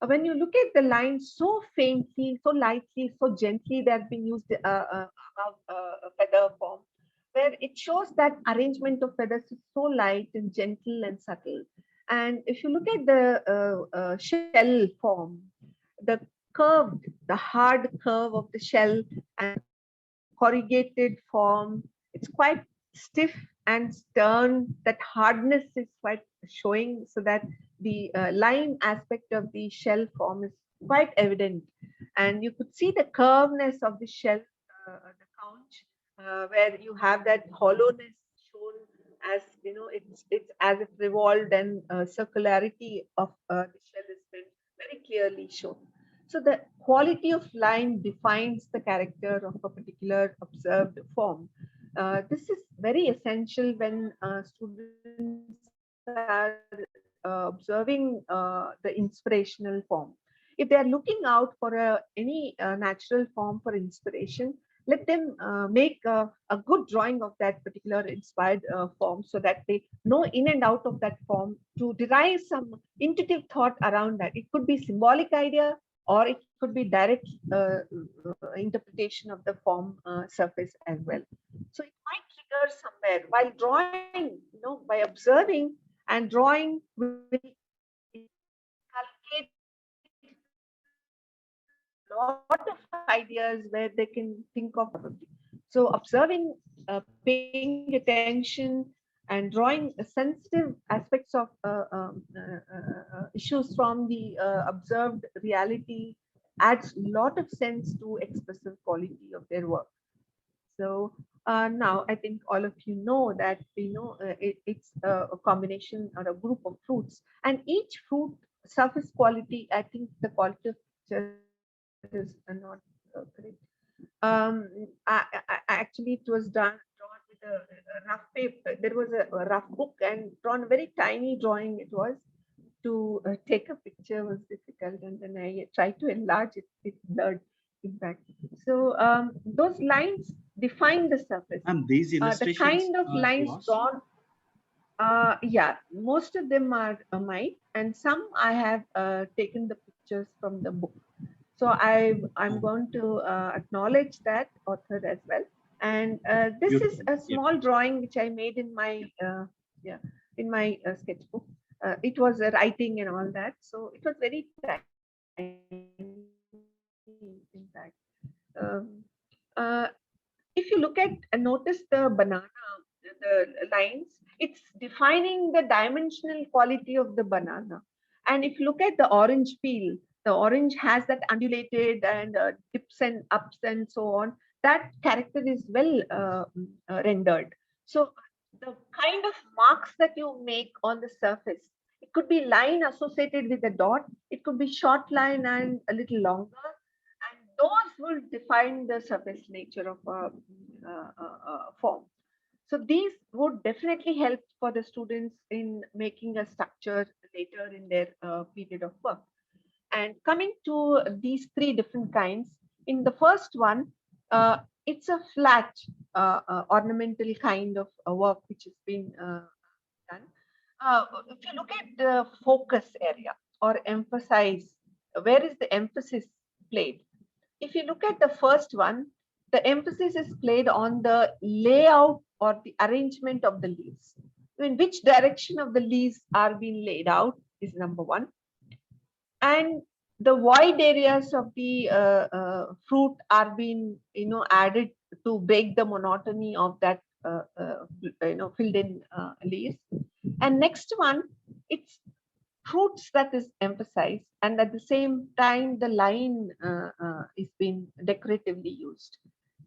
Speaker 1: When you look at the lines so faintly, so lightly, so gently, they have been used above a feather form, where it shows that arrangement of feathers is so light and gentle and subtle. And if you look at the shell form, the curved, the hard curve of the shell and corrugated form, it's quite stiff and stern. That hardness is quite showing, so that the line aspect of the shell form is quite evident. And you could see the curveness of the shell, the conch, where you have that hollowness shown as, it's as if revolved, and circularity of the shell has been very clearly shown. So the quality of line defines the character of a particular observed form. This is very essential when students are observing the inspirational form. If they are looking out for any natural form for inspiration, let them make a good drawing of that particular inspired form, so that they know in and out of that form to derive some intuitive thought around that. It could be symbolic idea, or it could be direct interpretation of the form surface as well. So it might trigger somewhere aware while drawing, by observing and drawing will inculcate lot of ideas where they can think of. So observing, paying attention, and drawing sensitive aspects of issues from the observed reality adds a lot of sense to expressive quality of their work. So now I think all of you know that it's a combination or a group of fruits, and each fruit surface quality. I think the quality of picture is not correct. Actually, it was drawn with a rough paper. There was a rough book and drawn a very tiny drawing. It was to take a picture was difficult, and then I tried to enlarge it. It blurred, in fact. So those lines define the surface.
Speaker 3: And these
Speaker 1: The
Speaker 3: illustrations
Speaker 1: kind of
Speaker 3: are
Speaker 1: lines
Speaker 3: yours?
Speaker 1: drawn. Yeah, most of them are mine, and some I have taken the pictures from the book. So I'm going to acknowledge that author as well. And this is
Speaker 3: Beautiful.
Speaker 1: a small drawing which I made in my sketchbook. It was writing and all that, so it was very tiny, in fact. Um, uh, if you look at and notice the banana, the lines, it's defining the dimensional quality of the banana. And if you look at the orange peel, the orange has that undulated and dips and ups and so on. That character is well rendered. So the kind of marks that you make on the surface, it could be line associated with a dot, it could be short line and a little longer, and those will define the surface nature of a form. So these would definitely help for the students in making a structure later in their period of work. And coming to these three different kinds, in the first one, it's a flat ornamental kind of work which has been done. If you look at the focus area or emphasize, where is the emphasis played? If you look at the first one, the emphasis is played on the layout or the arrangement of the leaves. In which direction of the leaves are being laid out is number one. And the wide areas of the fruit are being, added to break the monotony of that, filled in leaves. And next one, it's fruits that is emphasized, and at the same time the line is being decoratively used.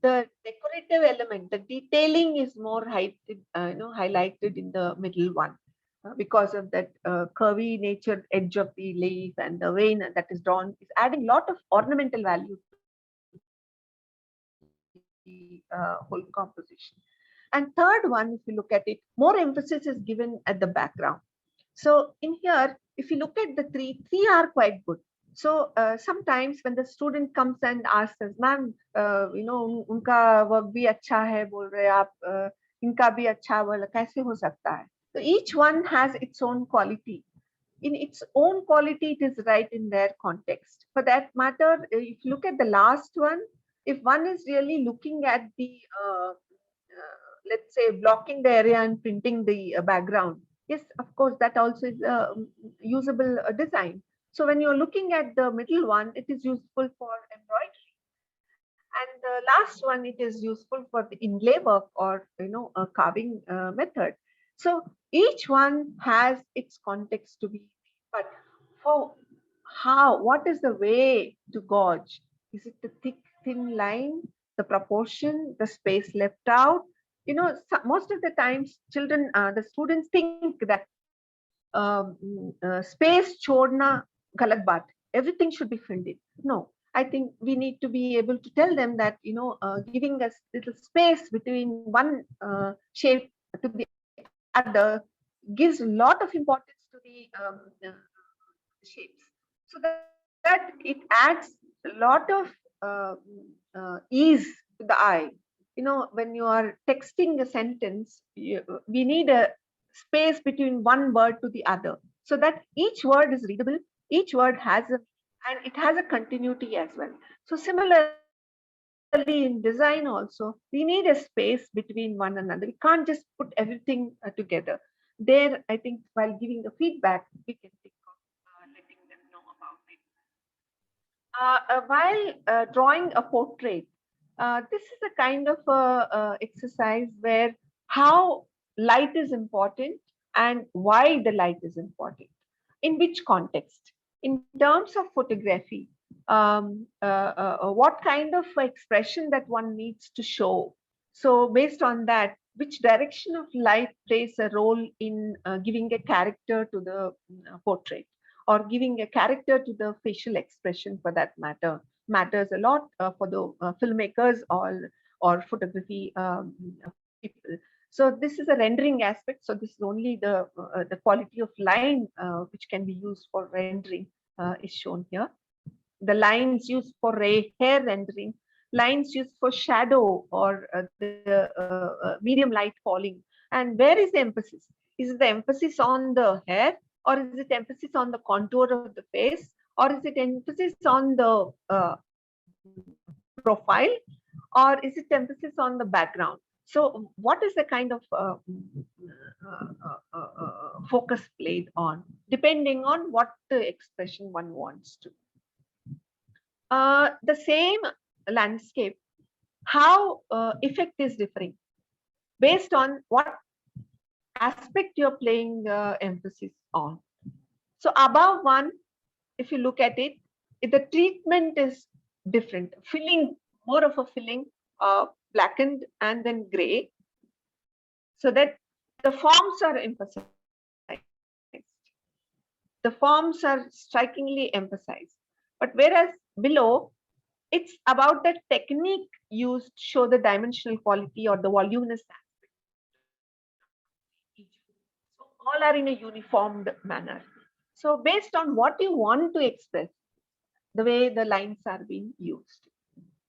Speaker 1: The decorative element, the detailing is more highlighted in the middle one, because of that curvy natured edge of the leaf, and the vein that is drawn is adding a lot of ornamental value to the whole composition. And third one, if you look at it, more emphasis is given at the background. So in here, if you look at the three are quite good. So sometimes when the student comes and asks us, ma'am, unka work bhi acha hai, bol rahe aap, inka bhi acha, bola kaise ho sakta hai? So each one has its own quality. In its own quality, it is right in their context. For that matter, if you look at the last one, if one is really looking at the, let's say, blocking the area and printing the background, yes, of course, that also is a usable design. So when you're looking at the middle one, it is useful for embroidery. And the last one, it is useful for the inlay work or, a carving method. So each one has its context to be, but for what is the way to gauge? Is it the thick, thin line, the proportion, the space left out? Most of the times children, the students think that space chodna galat baat. Everything should be filled in. No, I think we need to be able to tell them that, giving us little space between one shape to the other gives a lot of importance to the shapes. So that it adds a lot of ease to the eye. When you are texting a sentence, we need a space between one word to the other, so that each word is readable, each word has and it has a continuity as well. So similarly, Similarly, in design also, we need a space between one another. We can't just put everything together. There, I think while giving the feedback, we can think of letting them know about it. While drawing a portrait, this is a kind of exercise where how light is important and why the light is important. In which context? In terms of photography, what kind of expression that one needs to show. So based on that, which direction of light plays a role in giving a character to the portrait, or giving a character to the facial expression for that matter, matters a lot for the filmmakers or photography people. So this is a rendering aspect. So this is only the quality of line which can be used for rendering is shown here. The lines used for hair rendering, lines used for shadow or the medium light falling. And where is the emphasis? Is the emphasis on the hair, or is it emphasis on the contour of the face, or is it emphasis on the profile, or is it emphasis on the background? So what is the kind of focus played on, depending on what the expression one wants to. The same landscape, how effect is differing based on what aspect you're playing emphasis on. So above one, if you look at it, the treatment is different. Filling, more of a filling, blackened and then gray, so that the forms are emphasized. The forms are strikingly emphasized. But whereas below, it's about the technique used to show the dimensional quality or the voluminous aspect. So all are in a uniformed manner. So based on what you want to express, the way the lines are being used,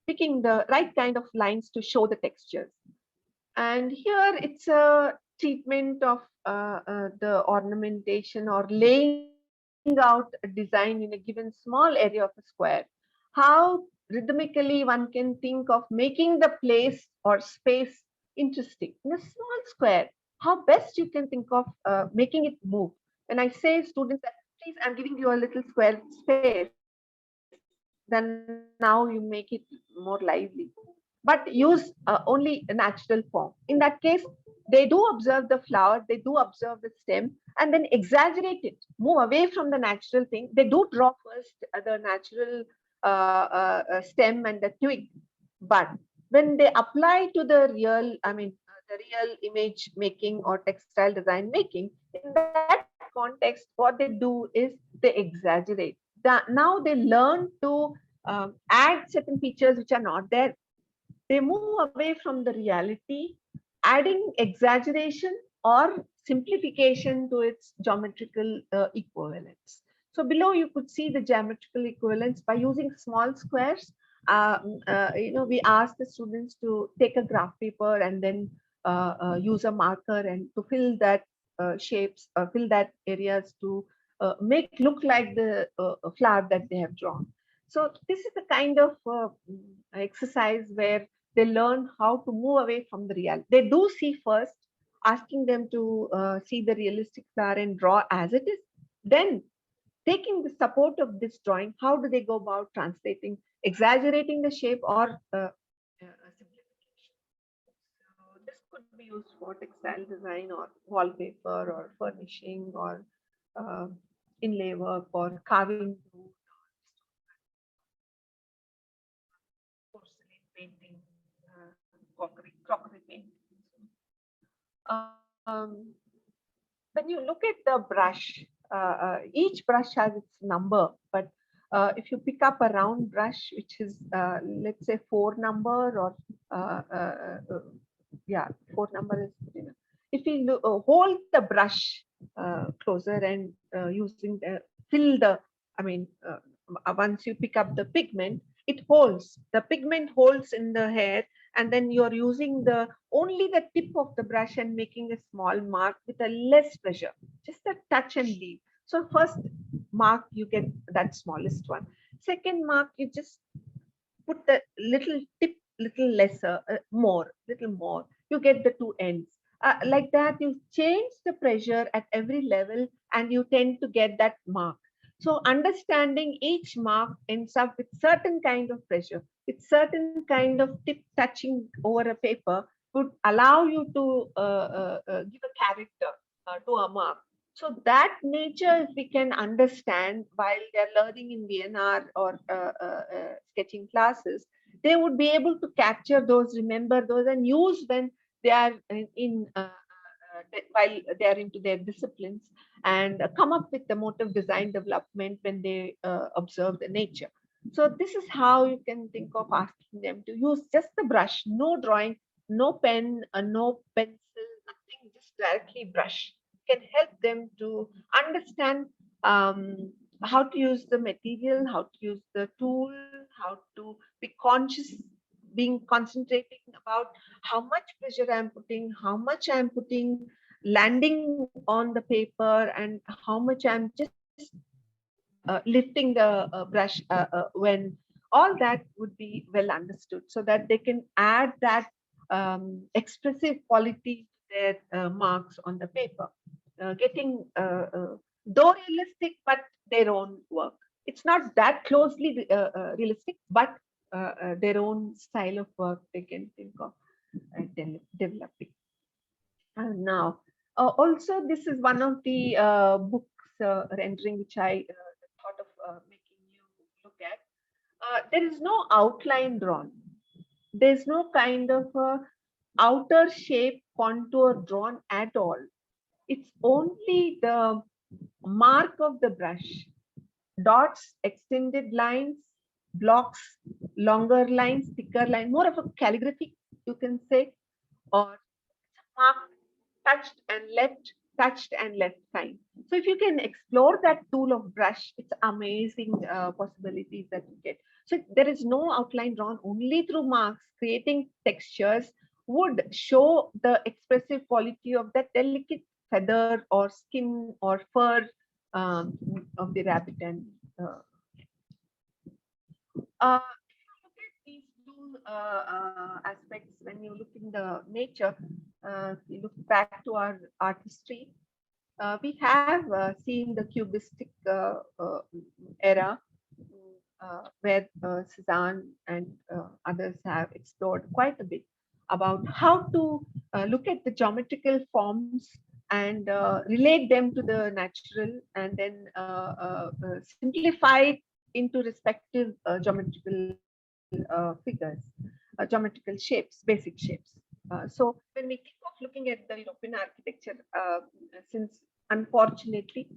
Speaker 1: picking the right kind of lines to show the textures. And here it's a treatment of the ornamentation or laying out a design in a given small area of a square. How rhythmically one can think of making the place or space interesting in a small square. How best you can think of making it move. When I say students that please, I'm giving you a little square space, then now you make it more lively. But use only a natural form. In that case, they do observe the flower, they do observe the stem, and then exaggerate it, move away from the natural thing. They do draw first the natural stem and the twig. But when they apply to the real, the real image making or textile design making, in that context, what they do is they exaggerate. Now they learn to add certain features which are not there. They move away from the reality, adding exaggeration or simplification to its geometrical equivalence. So below you could see the geometrical equivalence by using small squares. We ask the students to take a graph paper and then use a marker and to fill that shapes, fill that areas to make look like the flower that they have drawn. So this is the kind of exercise where they learn how to move away from the reality. They do see first, asking them to see the realistic flower and draw as it is. Then, taking the support of this drawing, how do they go about translating, exaggerating the shape or simplification? So this could be used for textile design or wallpaper or furnishing or inlay work or carving wood, porcelain painting, crockery painting. When you look at the brush, each brush has its number, but if you pick up a round brush, which is let's say 4 number or yeah, 4 number is good enough. If you hold the brush closer and using the fill the, once you pick up the pigment, it holds, the pigment holds in the hair, and then you're using the only the tip of the brush and making a small mark with a less pressure, just a touch and leave. So first mark, you get that smallest one. Second mark, you just put the little tip little lesser, little more. You get the two ends. Like that, you change the pressure at every level and you tend to get that mark. So understanding each mark ends up with certain kind of pressure, with certain kind of tip touching over a paper would allow you to give a character to a mark. So that nature, if we can understand while they're learning in VNR or sketching classes, they would be able to capture those, remember those, and use when they are while they are into their disciplines, and come up with the motive design development when they observe the nature. So this is how you can think of asking them to use just the brush, no drawing, no pen, no pencil, nothing, just directly brush can help them to understand how to use the material, how to use the tool, how to be conscious, being concentrating about how much pressure I'm putting, how much I'm putting, landing on the paper, and how much I'm just lifting the brush when all that would be well understood so that they can add that expressive quality to their marks on the paper, getting though realistic, but their own work. It's not that closely realistic, but their own style of work they can think of developing. Now, also, this is one of the books rendering which I thought of making you look at. There is no outline drawn. There's no kind of outer shape contour drawn at all. It's only the mark of the brush, dots, extended lines, blocks, longer lines, thicker line, more of a calligraphy, you can say, or mark, touched and left kind. So if you can explore that tool of brush, it's amazing possibilities that you get. So there is no outline drawn, only through marks, creating textures would show the expressive quality of that delicate feather or skin or fur of the rabbit. And if you look at these two aspects, when you look in the nature, you look back to our art history, we have seen the cubistic era where Cezanne and others have explored quite a bit about how to look at the geometrical forms and relate them to the natural, and then simplify it into respective geometrical figures, geometrical shapes, basic shapes. So when we think of looking at the European architecture, since unfortunately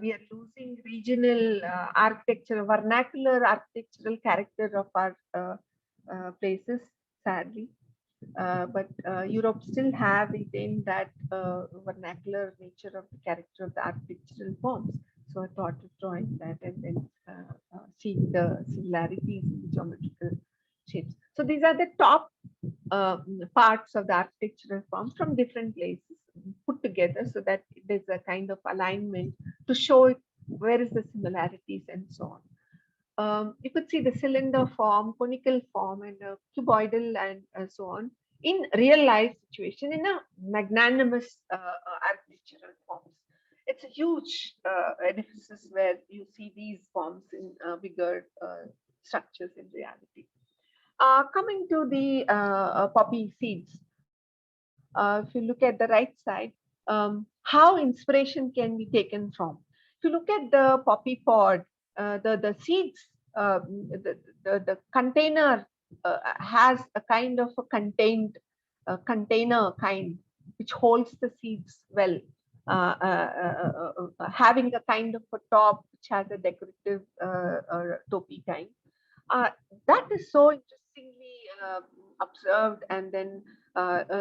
Speaker 1: we are losing regional architecture, vernacular architectural character of our places, sadly. But Europe still have retained that vernacular nature of the character of the architectural forms. So I thought of drawing that and then seeing the similarities in the geometrical shapes. So these are the top parts of the architectural forms from different places put together so that there's a kind of alignment to show it, where is the similarities and so on. You could see the cylinder form, conical form, and cuboidal and so on in real life situation in a magnanimous architectural forms. It's a huge edifices where you see these forms in bigger structures in reality. Coming to the poppy seeds, if you look at the right side, how inspiration can be taken from. If you look at the poppy pod, the seeds, the container has a kind of a contained container kind which holds the seeds well, having a kind of a top which has a decorative topi kind. That is so interestingly observed, and then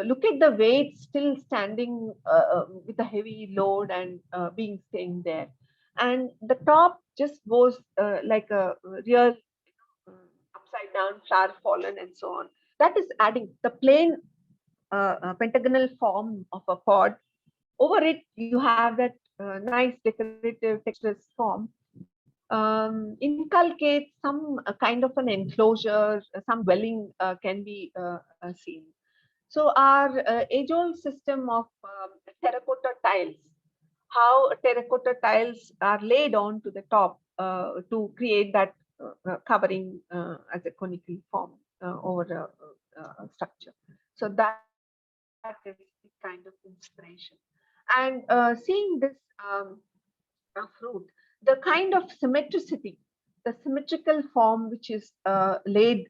Speaker 1: look at the weight still standing with a heavy load and being staying there, and the top just goes like a real upside down flower fallen and so on. That is adding the plain pentagonal form of a pod. Over it you have that nice decorative texturous form inculcate some kind of an enclosure, some dwelling can be seen. So our age-old system of terracotta tiles, how terracotta tiles are laid on to the top to create that covering as a conical form over a structure. So that is the kind of inspiration. And seeing this fruit, the kind of symmetricity, the symmetrical form which is laid,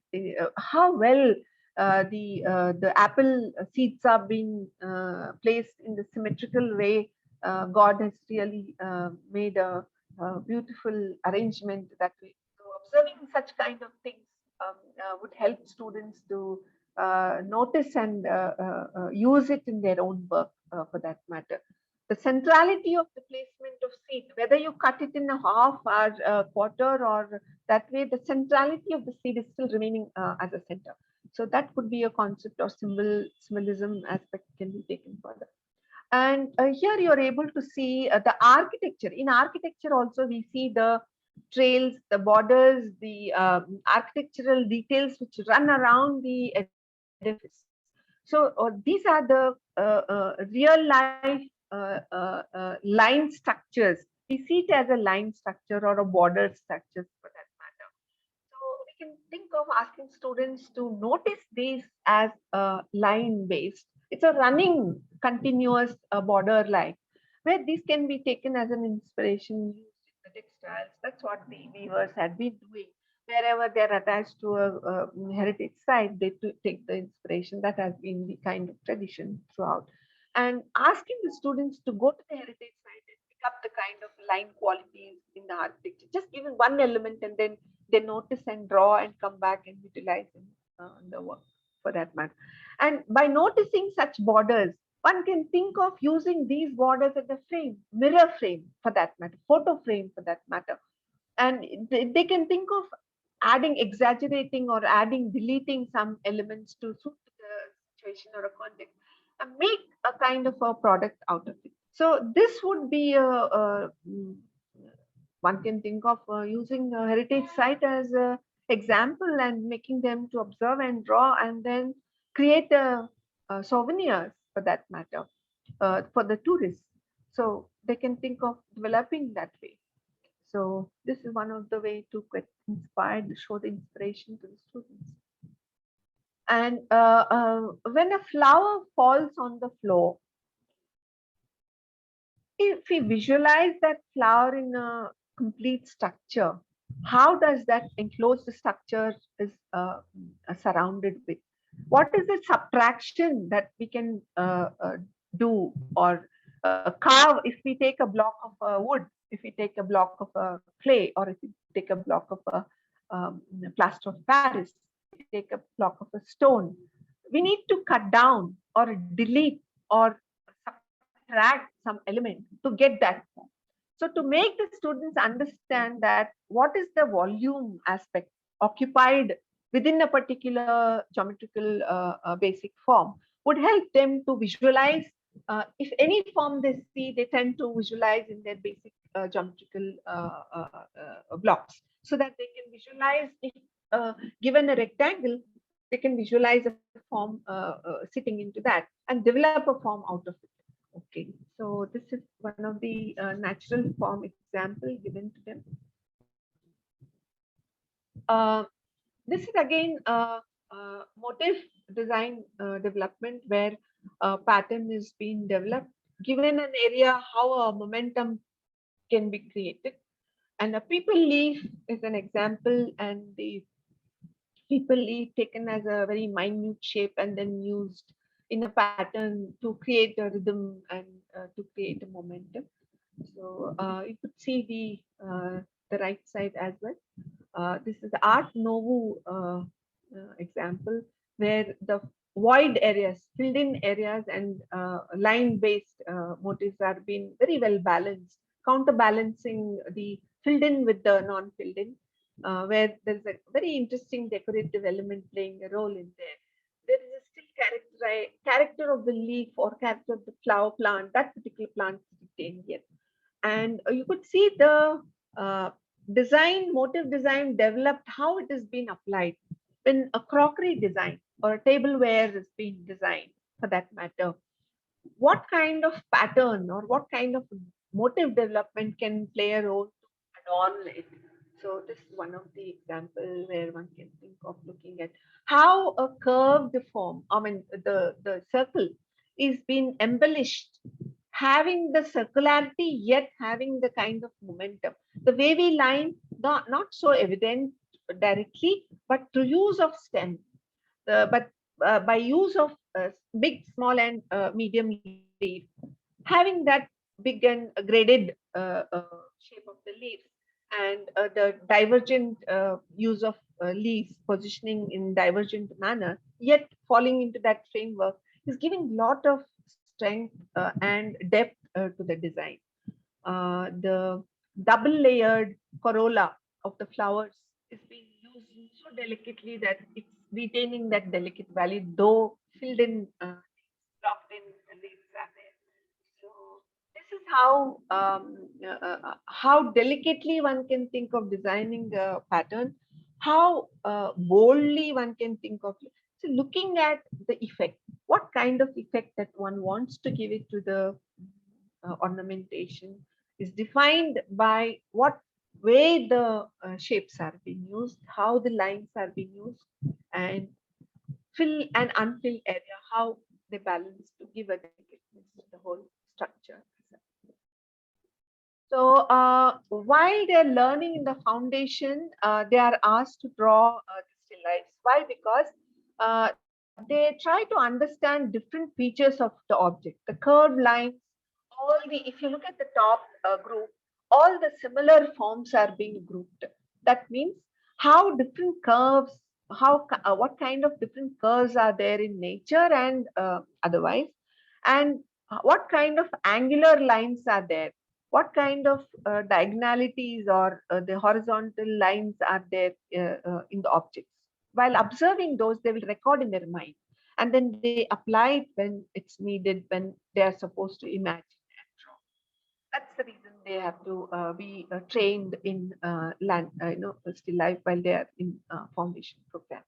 Speaker 1: how well the apple seeds are being placed in the symmetrical way. God has really made a beautiful arrangement that way. So observing such kind of things would help students to notice and use it in their own work for that matter. The centrality of the placement of seed, whether you cut it in a half or a quarter or that way, the centrality of the seed is still remaining as a center. So that could be a concept or symbolism aspect can be taken further. And here you're able to see the architecture. In architecture also we see the trails, the borders, the architectural details which run around the edifice. So these are the real life line structures. We see it as a line structure or a border structure for that matter. So we can think of asking students to notice these as line based. It's a running continuous border line where these can be taken as an inspiration used in the textiles. That's what the weavers had been doing. Wherever they're attached to a heritage site, they take the inspiration. That has been the kind of tradition throughout. And asking the students to go to the heritage site and pick up the kind of line qualities in the architecture, just even one element, and then they notice and draw and come back and utilize in the work for that matter. And by noticing such borders, one can think of using these borders as a frame, mirror frame for that matter, photo frame for that matter. And they can think of adding, exaggerating or adding, deleting some elements to suit the situation or a context and make a kind of a product out of it. So this would be one can think of using a heritage site as an example and making them to observe and draw and then create souvenirs for that matter for the tourists. So they can think of developing that way. So this is one of the way to get inspired, show the inspiration to the students. And when a flower falls on the floor, if we visualize that flower in a complete structure, how does that enclosed structure is surrounded with? What is the subtraction that we can do or carve if we take a block of wood, if we take a block of clay, or if we take a block of plaster of Paris, if we take a block of a stone? We need to cut down or delete or subtract some element to get that form. So to make the students understand that what is the volume aspect occupied within a particular geometrical basic form would help them to visualize. If any form they see, they tend to visualize in their basic geometrical blocks so that they can visualize if given a rectangle, they can visualize a form sitting into that and develop a form out of it. Okay, so this is one of the natural form example given to them. This is again motif design development where a pattern is being developed. Given an area, how a momentum can be created. And a people leaf is an example, and the people leaf taken as a very minute shape and then used in a pattern to create a rhythm and to create a momentum. So you could see the right side as well. This is the Art Nouveau example where the void areas, filled in areas and line-based motifs are being very well balanced, counterbalancing the filled in with the non-filled in, where there's a very interesting decorative element playing a role in there. There is a still character of the leaf or character of the flower plant, that particular plant is retained here. And you could see the design, motive design developed, how it has been applied. When a crockery design or a tableware is being designed, for that matter, what kind of pattern or what kind of motive development can play a role to adorn it. So this is one of the example where one can think of looking at how a curved form, I mean the circle is being embellished, having the circularity yet having the kind of momentum. The wavy line, not so evident directly, but through use of stem, but by use of big, small, and medium leaf, having that big and graded shape of the leaves, and the divergent use of leaves positioning in divergent manner, yet falling into that framework, is giving lot of strength and depth to the design. The double layered corolla of the flowers is being used so delicately that it's retaining that delicate value, though filled in, locked in leaves are there. So this is how delicately one can think of designing the pattern, how boldly one can think of. So looking at the effect, what kind of effect that one wants to give it to the ornamentation is defined by what way the shapes are being used, how the lines are being used, and fill and unfill area, how they balance to give a delicatness to the whole structure. So while they're learning in the foundation, they are asked to draw the still lifes. Why? Because they try to understand different features of the object, the curved lines, all the, if you look at the top group, all the similar forms are being grouped. That means how different curves, what kind of different curves are there in nature and otherwise, and what kind of angular lines are there, what kind of diagonalities or the horizontal lines are there in the objects. While observing those, they will record in their mind, and then they apply it when it's needed, when they are supposed to imagine and draw. That's the reason they have to be trained in still life while they are in foundation program.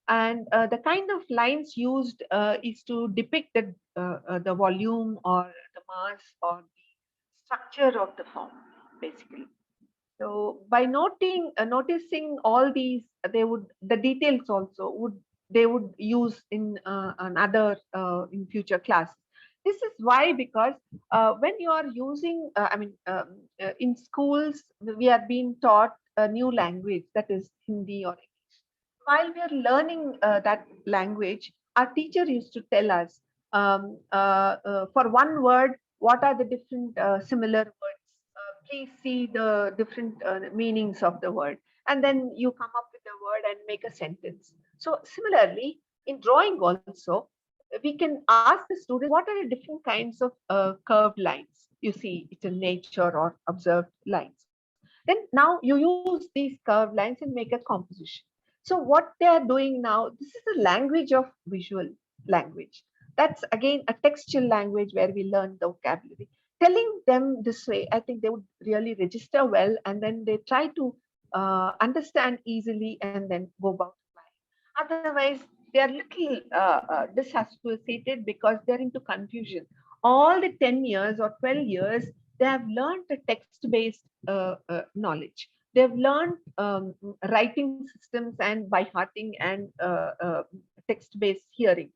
Speaker 1: And the kind of lines used is to depict the volume or the mass or the structure of the form, basically. So by noticing all these, they would, the details also would, they would use in another in future class. This is why, because when you are using, in schools, we are being taught a new language, that is Hindi or English. While we are learning that language, our teacher used to tell us, for one word, what are the different similar words. Please see the different meanings of the word, and then you come up with a word and make a sentence. So similarly, in drawing also, we can ask the students, what are the different kinds of curved lines you see it in nature or observed lines. Then now you use these curved lines and make a composition. So what they are doing now, this is a language of visual language. That's again a textual language where we learn the vocabulary. Telling them this way, I think they would really register well, and then they try to understand easily and then go about applying. Otherwise, they are little disassociated because they're into confusion. All the 10 years or 12 years, they have learned the text-based knowledge. They've learned writing systems and by hearting and text-based hearing,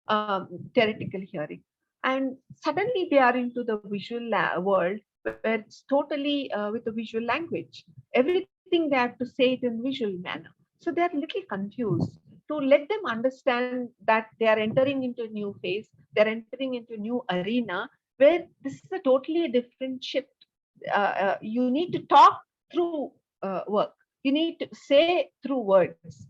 Speaker 1: theoretical hearing. And suddenly they are into the visual world where it's totally with the visual language. Everything they have to say it in visual manner. So they are little confused. To let them understand that they are entering into a new phase, they're entering into a new arena where this is a totally different shift. You need to talk through work. You need to say through words,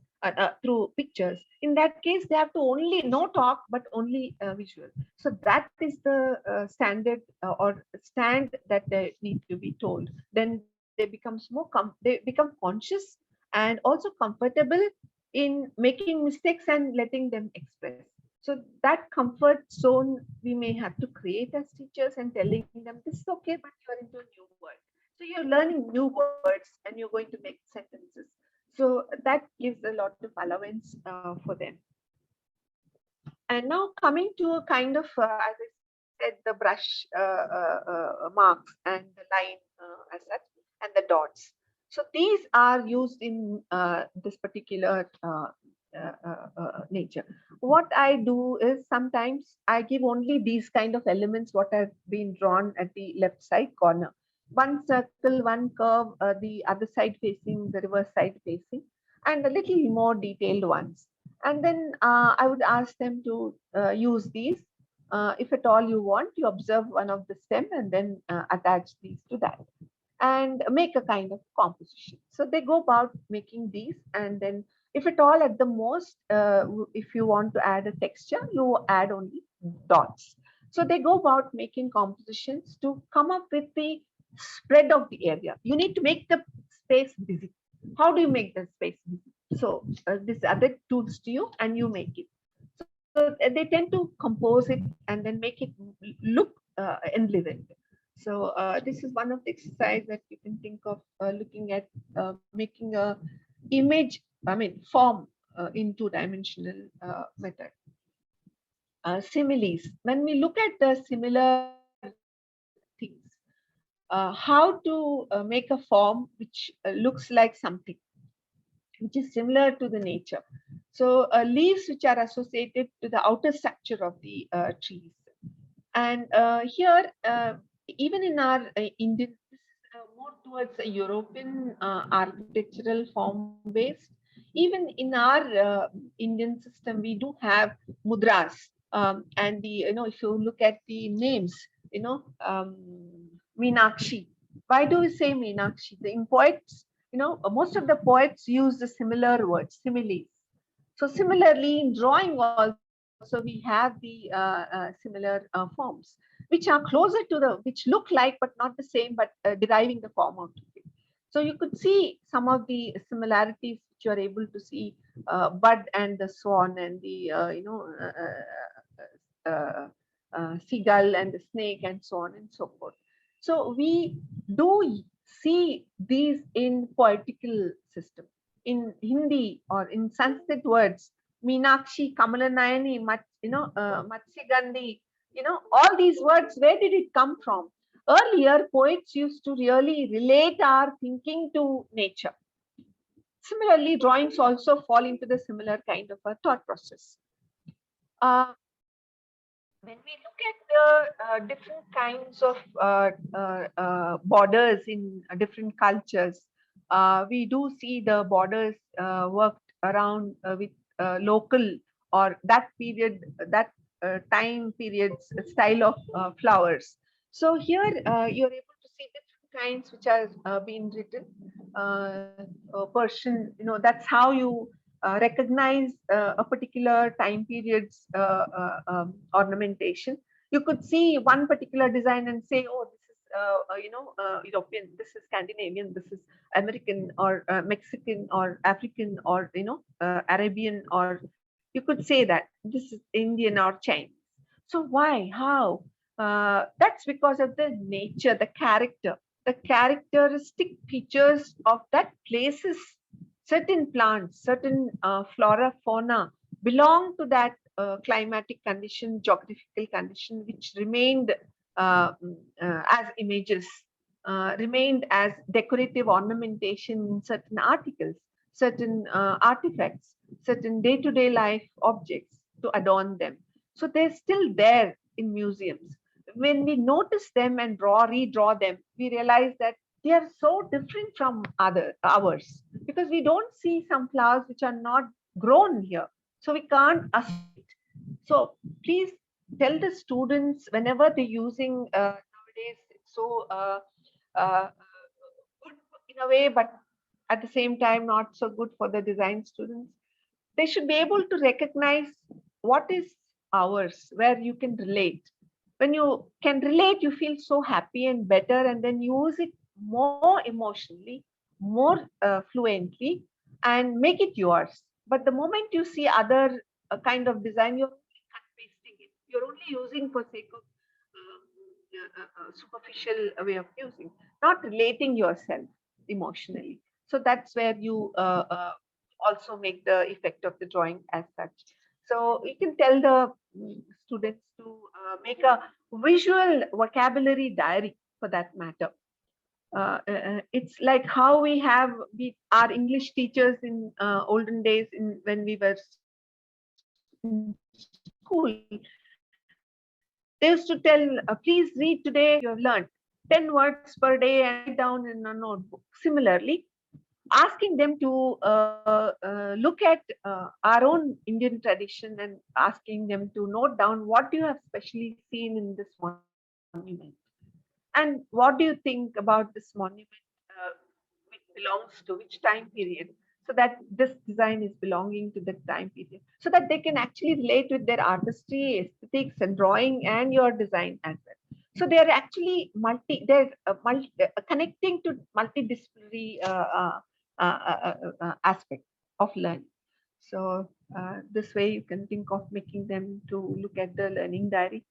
Speaker 1: through pictures. In that case, they have to only no talk, but only visual. So that is the standard or stand that they need to be told. Then they they become conscious and also comfortable in making mistakes and letting them express. So that comfort zone we may have to create as teachers and telling them this is okay, but you're into a new world. So you're learning new words and you're going to make sentences. So that gives a lot of allowance for them. And now coming to a kind of, as I said, the brush marks and the line as such, and the dots. So these are used in this particular nature. What I do is sometimes I give only these kind of elements what have been drawn at the left side corner. One circle, one curve, the other side facing, the reverse side facing, and a little more detailed ones. And then I would ask them to use these. If at all you want, you observe one of the stem and then attach these to that and make a kind of composition. So they go about making these, and then if at all at the most, if you want to add a texture, you add only dots. So they go about making compositions to come up with the spread of the area. You need to make the space busy. How do you make the space busy? So these are the tools to you and you make it. So they tend to compose it and then make it look and live it. So this is one of the exercise that you can think of looking at making a image, I mean form in two-dimensional method. Similes. When we look at the similar things, how to make a form which looks like something which is similar to the nature. So leaves which are associated to the outer structure of the trees. And here, even in our Indian, more towards a European architectural form based. Even in our Indian system, we do have mudras, and the if you look at the names, Meenakshi. Why do we say Meenakshi? The in poets, most of the poets use the similar words, similes. So similarly, in drawing also, we have the similar forms, which are closer to the, which look like, but not the same, but deriving the form out of it. So you could see some of the similarities which you are able to see, bud and the swan and the, seagull and the snake and so on and so forth. So we do see these in poetical system. In Hindi or in Sanskrit words, Meenakshi, Kamalanayani, Matsyagandhi, all these words, where did it come from? Earlier, poets used to really relate our thinking to nature. Similarly, drawings also fall into the similar kind of a thought process. When we look at the different kinds of borders in different cultures, we do see the borders worked around with local or that period, that time period's style of flowers. So here you're able to see different kinds which are being written. Persian, that's how you recognize a particular time period's ornamentation. You could see one particular design and say, oh, this is European, this is Scandinavian, this is American or Mexican or African or Arabian, or you could say that this is Indian or Chinese. So why? How? That's because of the nature, the character, the characteristic features of that places. Certain plants, certain flora, fauna belong to that climatic condition, geographical condition, which remained as images, remained as decorative ornamentation in certain articles, certain artifacts, certain day-to-day life objects to adorn them. So they're still there in museums. When we notice them and redraw them, we realize that they are so different from ours, because we don't see some flowers which are not grown here. So we can't associate. So please tell the students whenever they're using nowadays, it's so good in a way, but at the same time not so good for the design students. They should be able to recognize what is ours, where you can relate. When you can relate, you feel so happy and better, and then use it more emotionally, more fluently, and make it yours. But the moment you see other kind of design, you're only cut pasting it. You're only using for sake of superficial way of using. not relating yourself emotionally. So that's where you also make the effect of the drawing as such. So you can tell the students to make a visual vocabulary diary for that matter. It's like how our English teachers in olden days when we were in school. They used to tell, please read today, you have learned 10 words per day and write down in a notebook. Similarly, asking them to look at our own Indian tradition and asking them to note down what you have specially seen in this monument. And what do you think about this monument? Which belongs to which time period? So that this design is belonging to that time period. So that they can actually relate with their artistry, aesthetics, and drawing and your design as well. So they're actually connecting to multidisciplinary aspect of learning. So this way you can think of making them to look at the learning diary.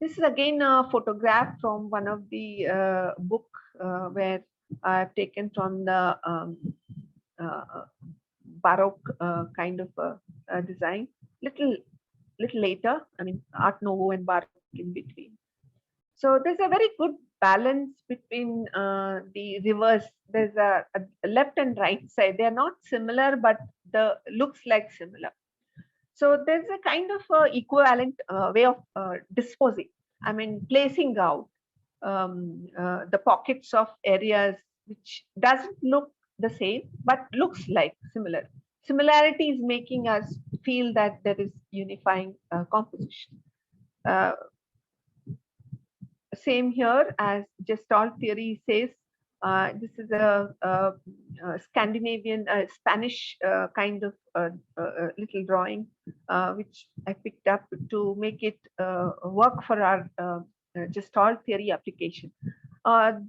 Speaker 1: This is again a photograph from one of the book where I've taken from the uh, Baroque kind of design. Little later, I mean Art Nouveau and Baroque in between. So there's a very good balance between the reverse. There's a left and right side. They are not similar, but the looks like similar. So there's a kind of equivalent way of disposing. I mean, placing out the pockets of areas which doesn't look the same, but looks like similar. Similarity is making us feel that there is unifying composition. Uh, Same here as Gestalt theory says. This is a Scandinavian, Spanish kind of little drawing, which I picked up to make it work for our Gestalt theory application.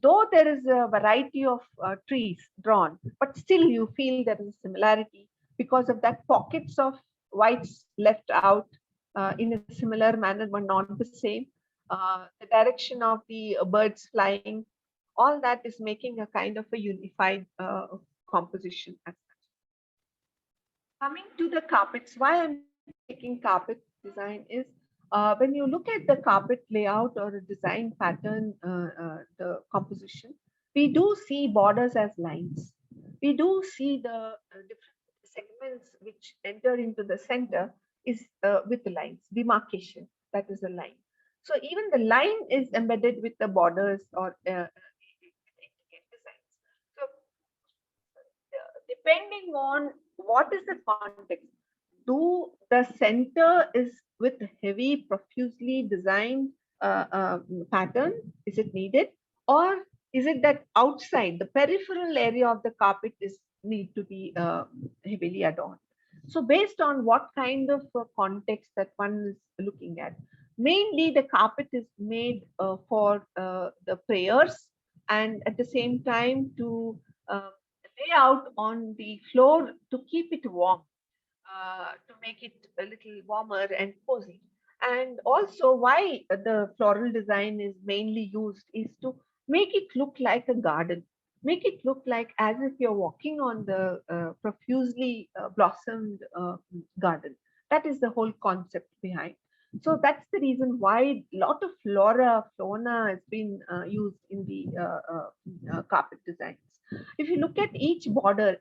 Speaker 1: Though there is a variety of trees drawn, but still you feel there is a similarity because of that pockets of whites left out in a similar manner, but not the same. The direction of the birds flying, all that is making a kind of a unified composition. Coming to the carpets, why I'm taking carpet design is when you look at the carpet layout or a design pattern, the composition, we do see borders as lines. We do see the different segments which enter into the center is with the lines, demarcation, that is a line. So even the line is embedded with the borders or designs. So depending on what is the context, do the center is with heavy, profusely designed pattern, is it needed? Or is it that outside, the peripheral area of the carpet is need to be heavily adorned? So based on what kind of context that one is looking at, mainly the carpet is made for the prayers and at the same time to lay out on the floor to keep it warm, to make it a little warmer and cozy. And also why the floral design is mainly used is to make it look like a garden, make it look like as if you're walking on the profusely blossomed garden. That is the whole concept behind. So that's the reason why a lot of fauna has been used in the carpet designs. If you look at each border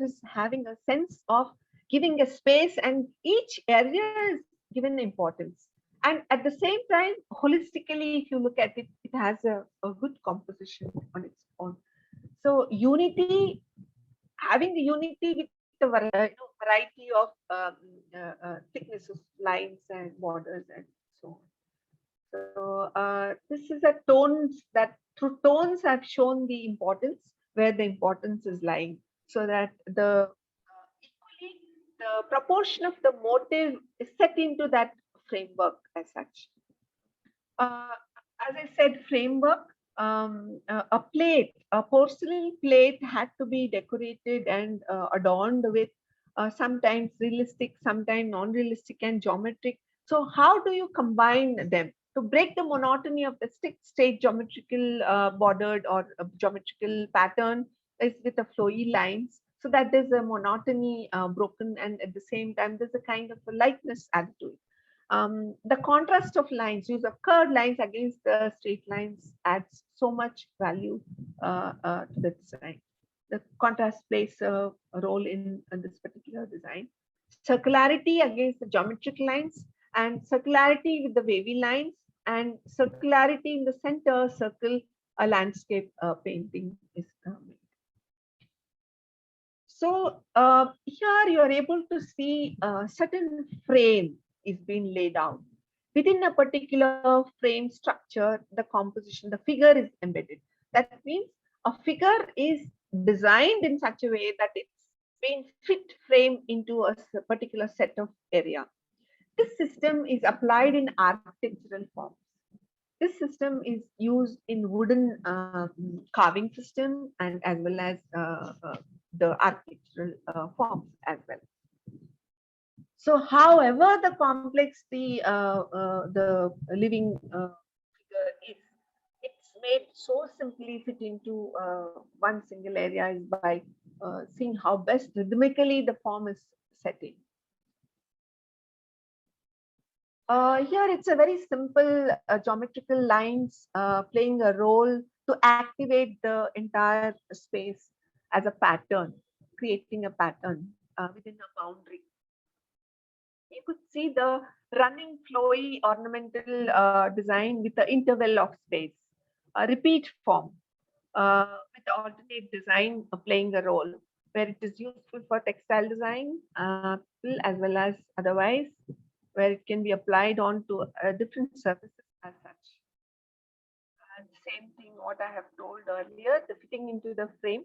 Speaker 1: is having a sense of giving a space, and each area is given importance. And at the same time, holistically, if you look at it, it has a good composition on its own. So unity, having the unity with the variety of thickness of lines and borders and so on. So this is a tones that through tones I've shown the importance where the importance is lying, so that the equally the proportion of the motive is set into that framework as such. Uh, as I said, framework. A porcelain plate had to be decorated and adorned with sometimes realistic, sometimes non-realistic and geometric. So how do you combine them? to break the monotony of the state geometrical bordered or geometrical pattern is with the flowy lines, so that there's a monotony broken, and at the same time there's a kind of a lightness added to it. The contrast of lines, use of curved lines against the straight lines, adds so much value to the design. The contrast plays a role in this particular design. Circularity against the geometric lines, and circularity with the wavy lines, and circularity in the center circle, a landscape painting is made. So here you are able to see a certain frame is being laid out. Within a particular frame structure, the composition, the figure is embedded. That means a figure is designed in such a way that it's being fit frame into a particular set of area. This system is applied in architectural forms. This system is used in wooden carving system, and as well as the architectural forms as well. So, however, the complex the living figure is, it's made so simply fit into one single area is by seeing how best rhythmically the form is setting. Here it's a very simple geometrical lines playing a role to activate the entire space as a pattern, creating a pattern within a boundary. You could see the running flowy ornamental design with the interval of space, a repeat form with alternate design playing a role, where it is useful for textile design as well as otherwise, where it can be applied onto different surfaces as such. And same thing what I have told earlier, the fitting into the frame.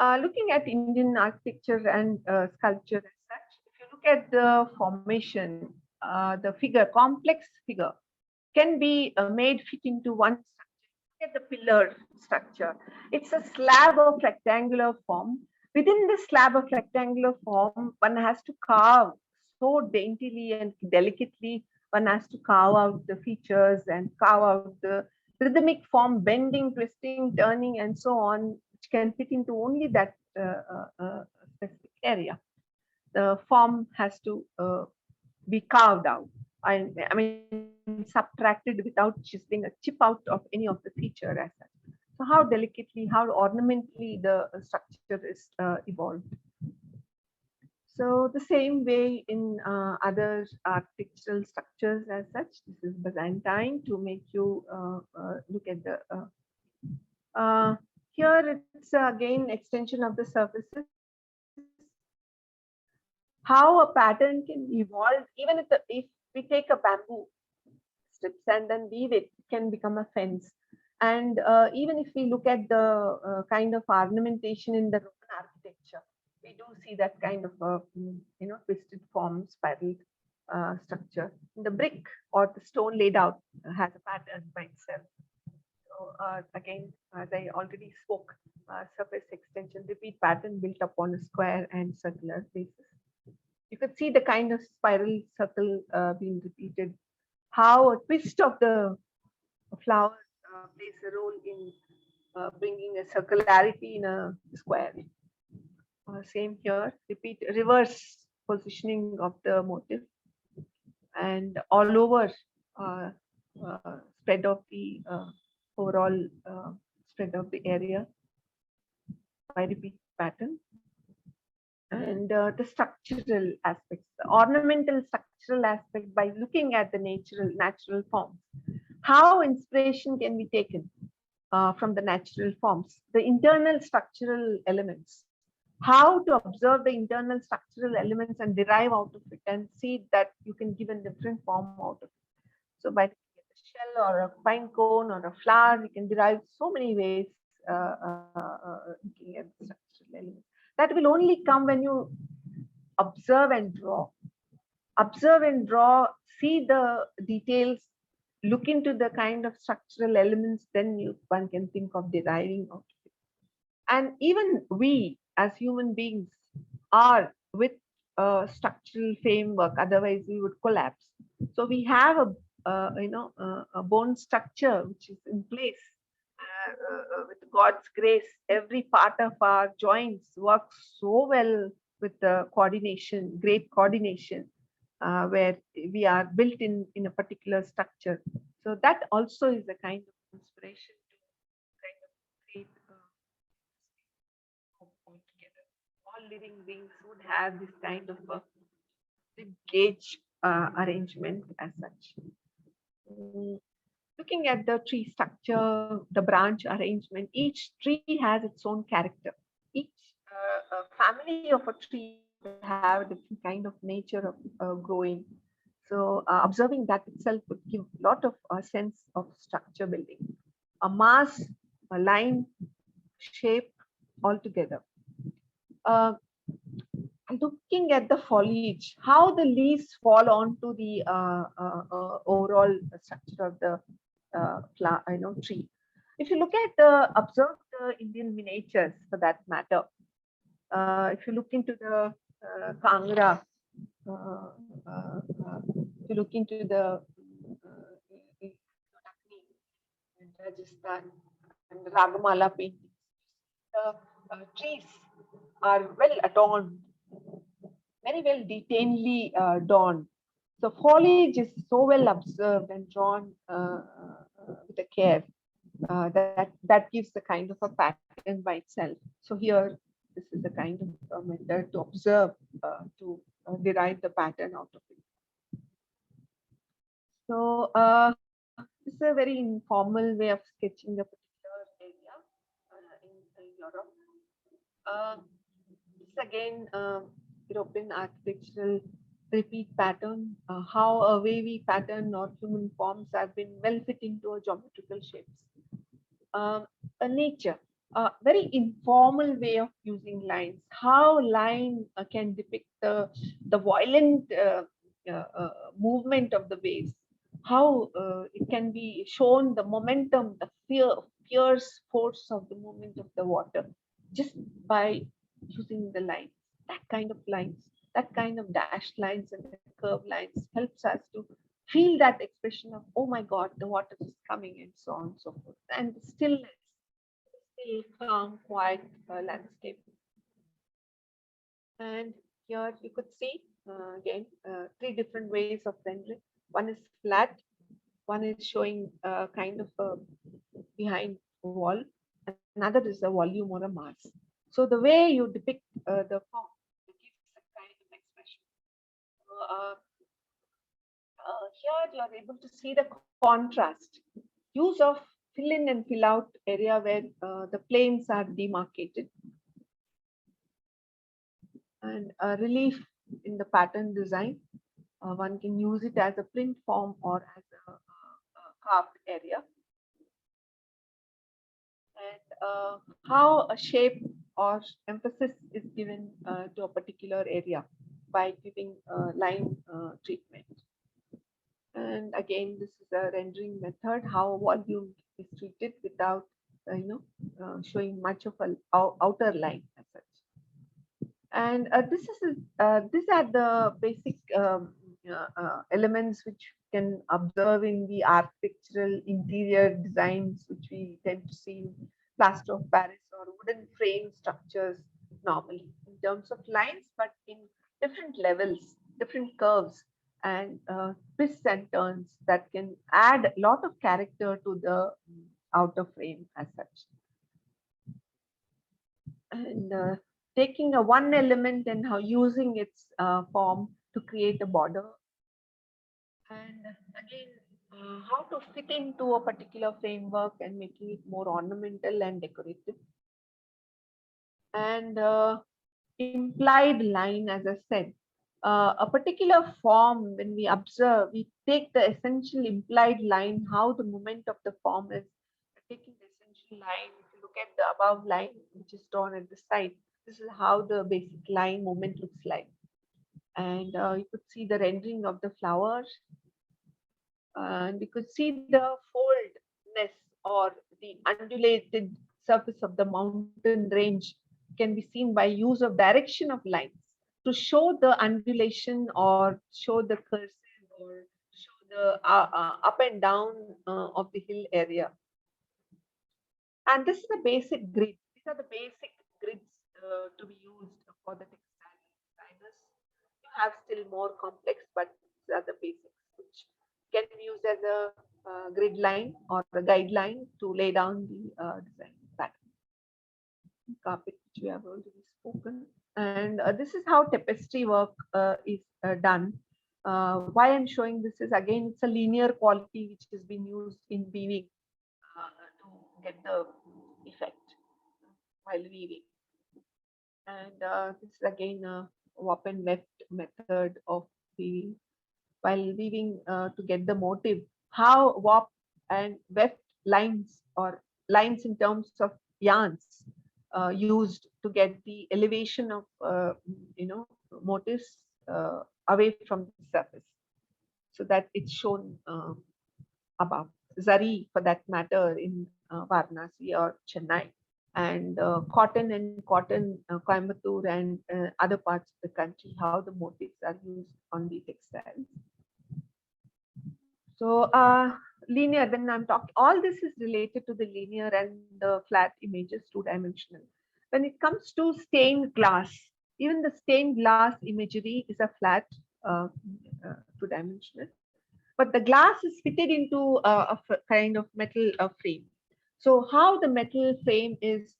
Speaker 1: Looking at Indian architecture and sculpture as such, if you look at the formation, the figure, complex figure, can be made fit into one structure. Look at the pillar structure. It's a slab of rectangular form. Within this slab of rectangular form, one has to carve so daintily and delicately. One has to carve out the features and carve out the rhythmic form, bending, twisting, turning, and so on, which can fit into only that specific area. The form has to be carved out. I mean, subtracted without chiseling a chip out of any of the feature as such. So how delicately, how ornamentally the structure is evolved. So the same way in other architectural structures as such, this is Byzantine to make you look at the, here it's again extension of the surfaces. How a pattern can evolve, even if we take a bamboo strips and then weave it, it can become a fence. And even if we look at the kind of ornamentation in the Roman architecture, we do see that kind of twisted form, spiral structure. The brick or the stone laid out has a pattern by itself. So again, as I already spoke, surface extension, repeat pattern built upon a square and circular basis. You could see the kind of spiral circle being repeated. How a twist of the flower plays a role in bringing a circularity in a square. Same here, repeat reverse positioning of the motif, and all over spread of the overall spread of the area by repeat pattern. And the structural aspects, the ornamental structural aspect, by looking at the natural forms. How inspiration can be taken from the natural forms, the internal structural elements. How to observe the internal structural elements and derive out of it and see that you can give a different form out of it. So by looking at a shell or a pine cone or a flower, you can derive so many ways looking at the structural elements. That will only come when you observe and draw. Observe and draw, see the details, look into the kind of structural elements, then one can think of deriving out of it. And even we as human beings are with a structural framework, otherwise we would collapse. So we have a a bone structure which is in place. With God's grace, every part of our joints works so well with the coordination, great coordination, where we are built in a particular structure. So that also is a kind of inspiration to kind of create altogether. All living beings would have this kind of a rib cage arrangement as such. Mm, Looking at the tree structure, the branch arrangement, each tree has its own character. Each family of a tree would have a different kind of nature of growing. So observing that itself would give a lot of sense of structure building. A mass, a line, shape altogether. Uh, Looking at the foliage, how the leaves fall onto the overall structure of the tree. If you look at observe the Indian miniatures for that matter. If you look into the Kangra, if you look into the in Rajasthan and Ragamala paintings, the trees are well adorned, very well detailedly drawn. So foliage is so well observed and drawn with a care that gives the kind of a pattern by itself. So here, this is the kind of method to observe to derive the pattern out of it. So this is a very informal way of sketching a particular area in Europe. This again European architectural repeat pattern, how a wavy pattern or human forms have been well fit into a geometrical shapes. A nature, a very informal way of using lines, how line can depict the violent movement of the waves, how it can be shown the momentum, the fierce force of the movement of the water just by using the lines. That kind of lines, that kind of dashed lines and curved lines helps us to feel that expression of, oh my God, the water is coming, and so on and so forth. And the stillness, still, calm, quiet landscape. And here you could see again three different ways of rendering. One is flat, one is showing kind of a behind wall, another is a volume or a mass. So the way you depict the form gives a kind of expression. Here you are able to see the contrast. Use of fill in and fill out area where the planes are demarcated. And relief in the pattern design. One can use it as a print form or as a carved area. And how a shape or emphasis is given to a particular area by giving line treatment. And again, this is a rendering method, how volume is treated without showing much of a outer line as such. And these are the basic elements which can observe in the architectural interior designs which we tend to see in plaster of Paris or wooden frame structures normally in terms of lines, but in different levels, different curves and twists and turns that can add a lot of character to the outer frame as such. And taking a one element and how using its form to create a border. And again, how to fit into a particular framework and making it more ornamental and decorative. And implied line, as I said, a particular form, when we observe, we take the essential implied line, how the movement of the form is taking the essential line. If you look at the above line, which is drawn at the side, this is how the basic line movement looks like. And you could see the rendering of the flowers. And we could see the foldness or the undulated surface of the mountain range can be seen by use of direction of lines to show the undulation or show the cursive or show the up and down of the hill area. And this is the basic grid. These are the basic grids to be used for the textile designers. You have still more complex, but these are the basics which can be used as a grid line or a guideline to lay down the design pattern. Carpet, which we have already spoken. And this is how tapestry work is done. Why I'm showing this is, again, it's a linear quality which has been used in weaving to get the effect while weaving. And this is again a warp and weft method of weaving. While weaving to get the motive, how warp and weft lines or lines in terms of yarns used to get the elevation of motifs away from the surface, so that it's shown above. Zari, for that matter, in Varanasi or Chennai, and cotton, Coimbatore, and other parts of the country, how the motifs are used on the textiles. So linear, when I'm talking, all this is related to the linear and the flat images, two-dimensional. When it comes to stained glass, even the stained glass imagery is a flat two-dimensional. But the glass is fitted into a kind of metal frame. So how the metal frame is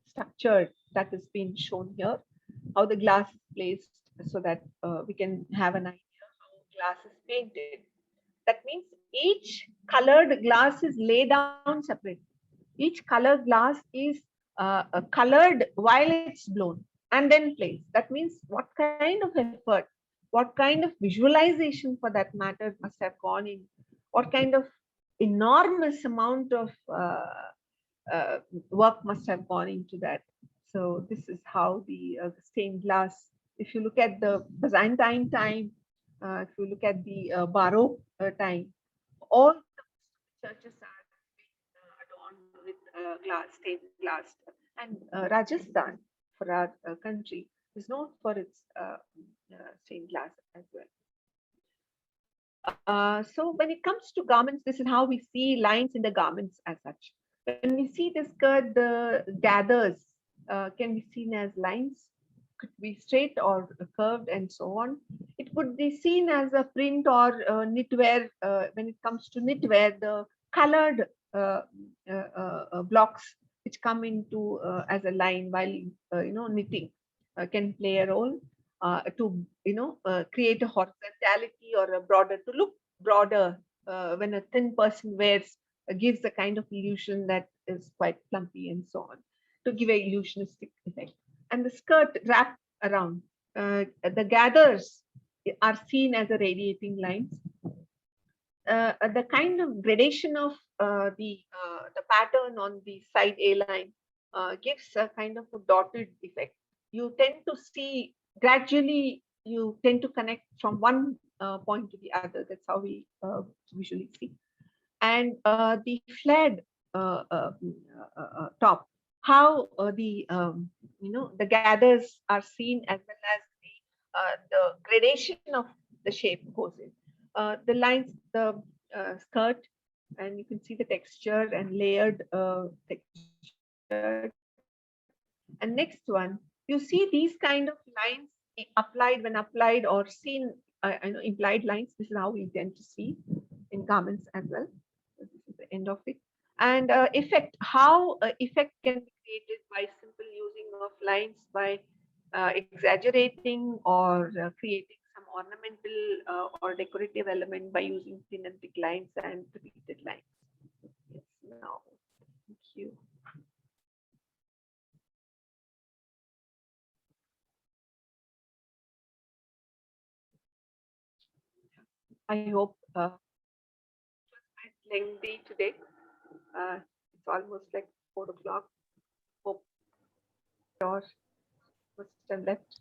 Speaker 1: structured, that has been shown here, how the glass is placed, so that we can have an idea how glass is painted. That means each colored glass is laid down separately. Each colored glass is colored while it's blown and then placed. That means what kind of effort, what kind of visualization for that matter must have gone in, what kind of enormous amount of work must have gone into that. So this is how the stained glass, if you look at the Byzantine time, if you look at the Baroque time, all the churches are adorned with glass, stained glass. And Rajasthan, for our country, is known for its stained glass as well. So when it comes to garments, this is how we see lines in the garments as such. When we see the skirt, the gathers can be seen as lines, could be straight or curved and so on. It could be seen as a print or knitwear. When it comes to knitwear, the colored blocks which come into as a line while knitting can play a role to create a horizontality or a broader, to look broader when a thin person wears, gives a kind of illusion that is quite plumpy and so on, to give a illusionistic effect. And the skirt wrapped around, the gathers are seen as a radiating lines. The kind of gradation of the pattern on the side A line gives a kind of a dotted effect. You tend to see gradually, you tend to connect from one point to the other. That's how we visually see. And the flared top, how the gathers are seen, as well as the gradation of the shape goes in. The lines, the skirt, and you can see the texture and layered texture. And next one, you see these kind of lines applied, when applied or seen, implied lines. This is how we tend to see in garments as well. This is the end of it. And effect, how effect can be created by simple using of lines, by exaggerating or creating some ornamental or decorative element by using thin and thick lines and repeated lines. Yes, now, thank you. I hope it was quite lengthy today. It's almost like 4 o'clock. Hope yours must have left.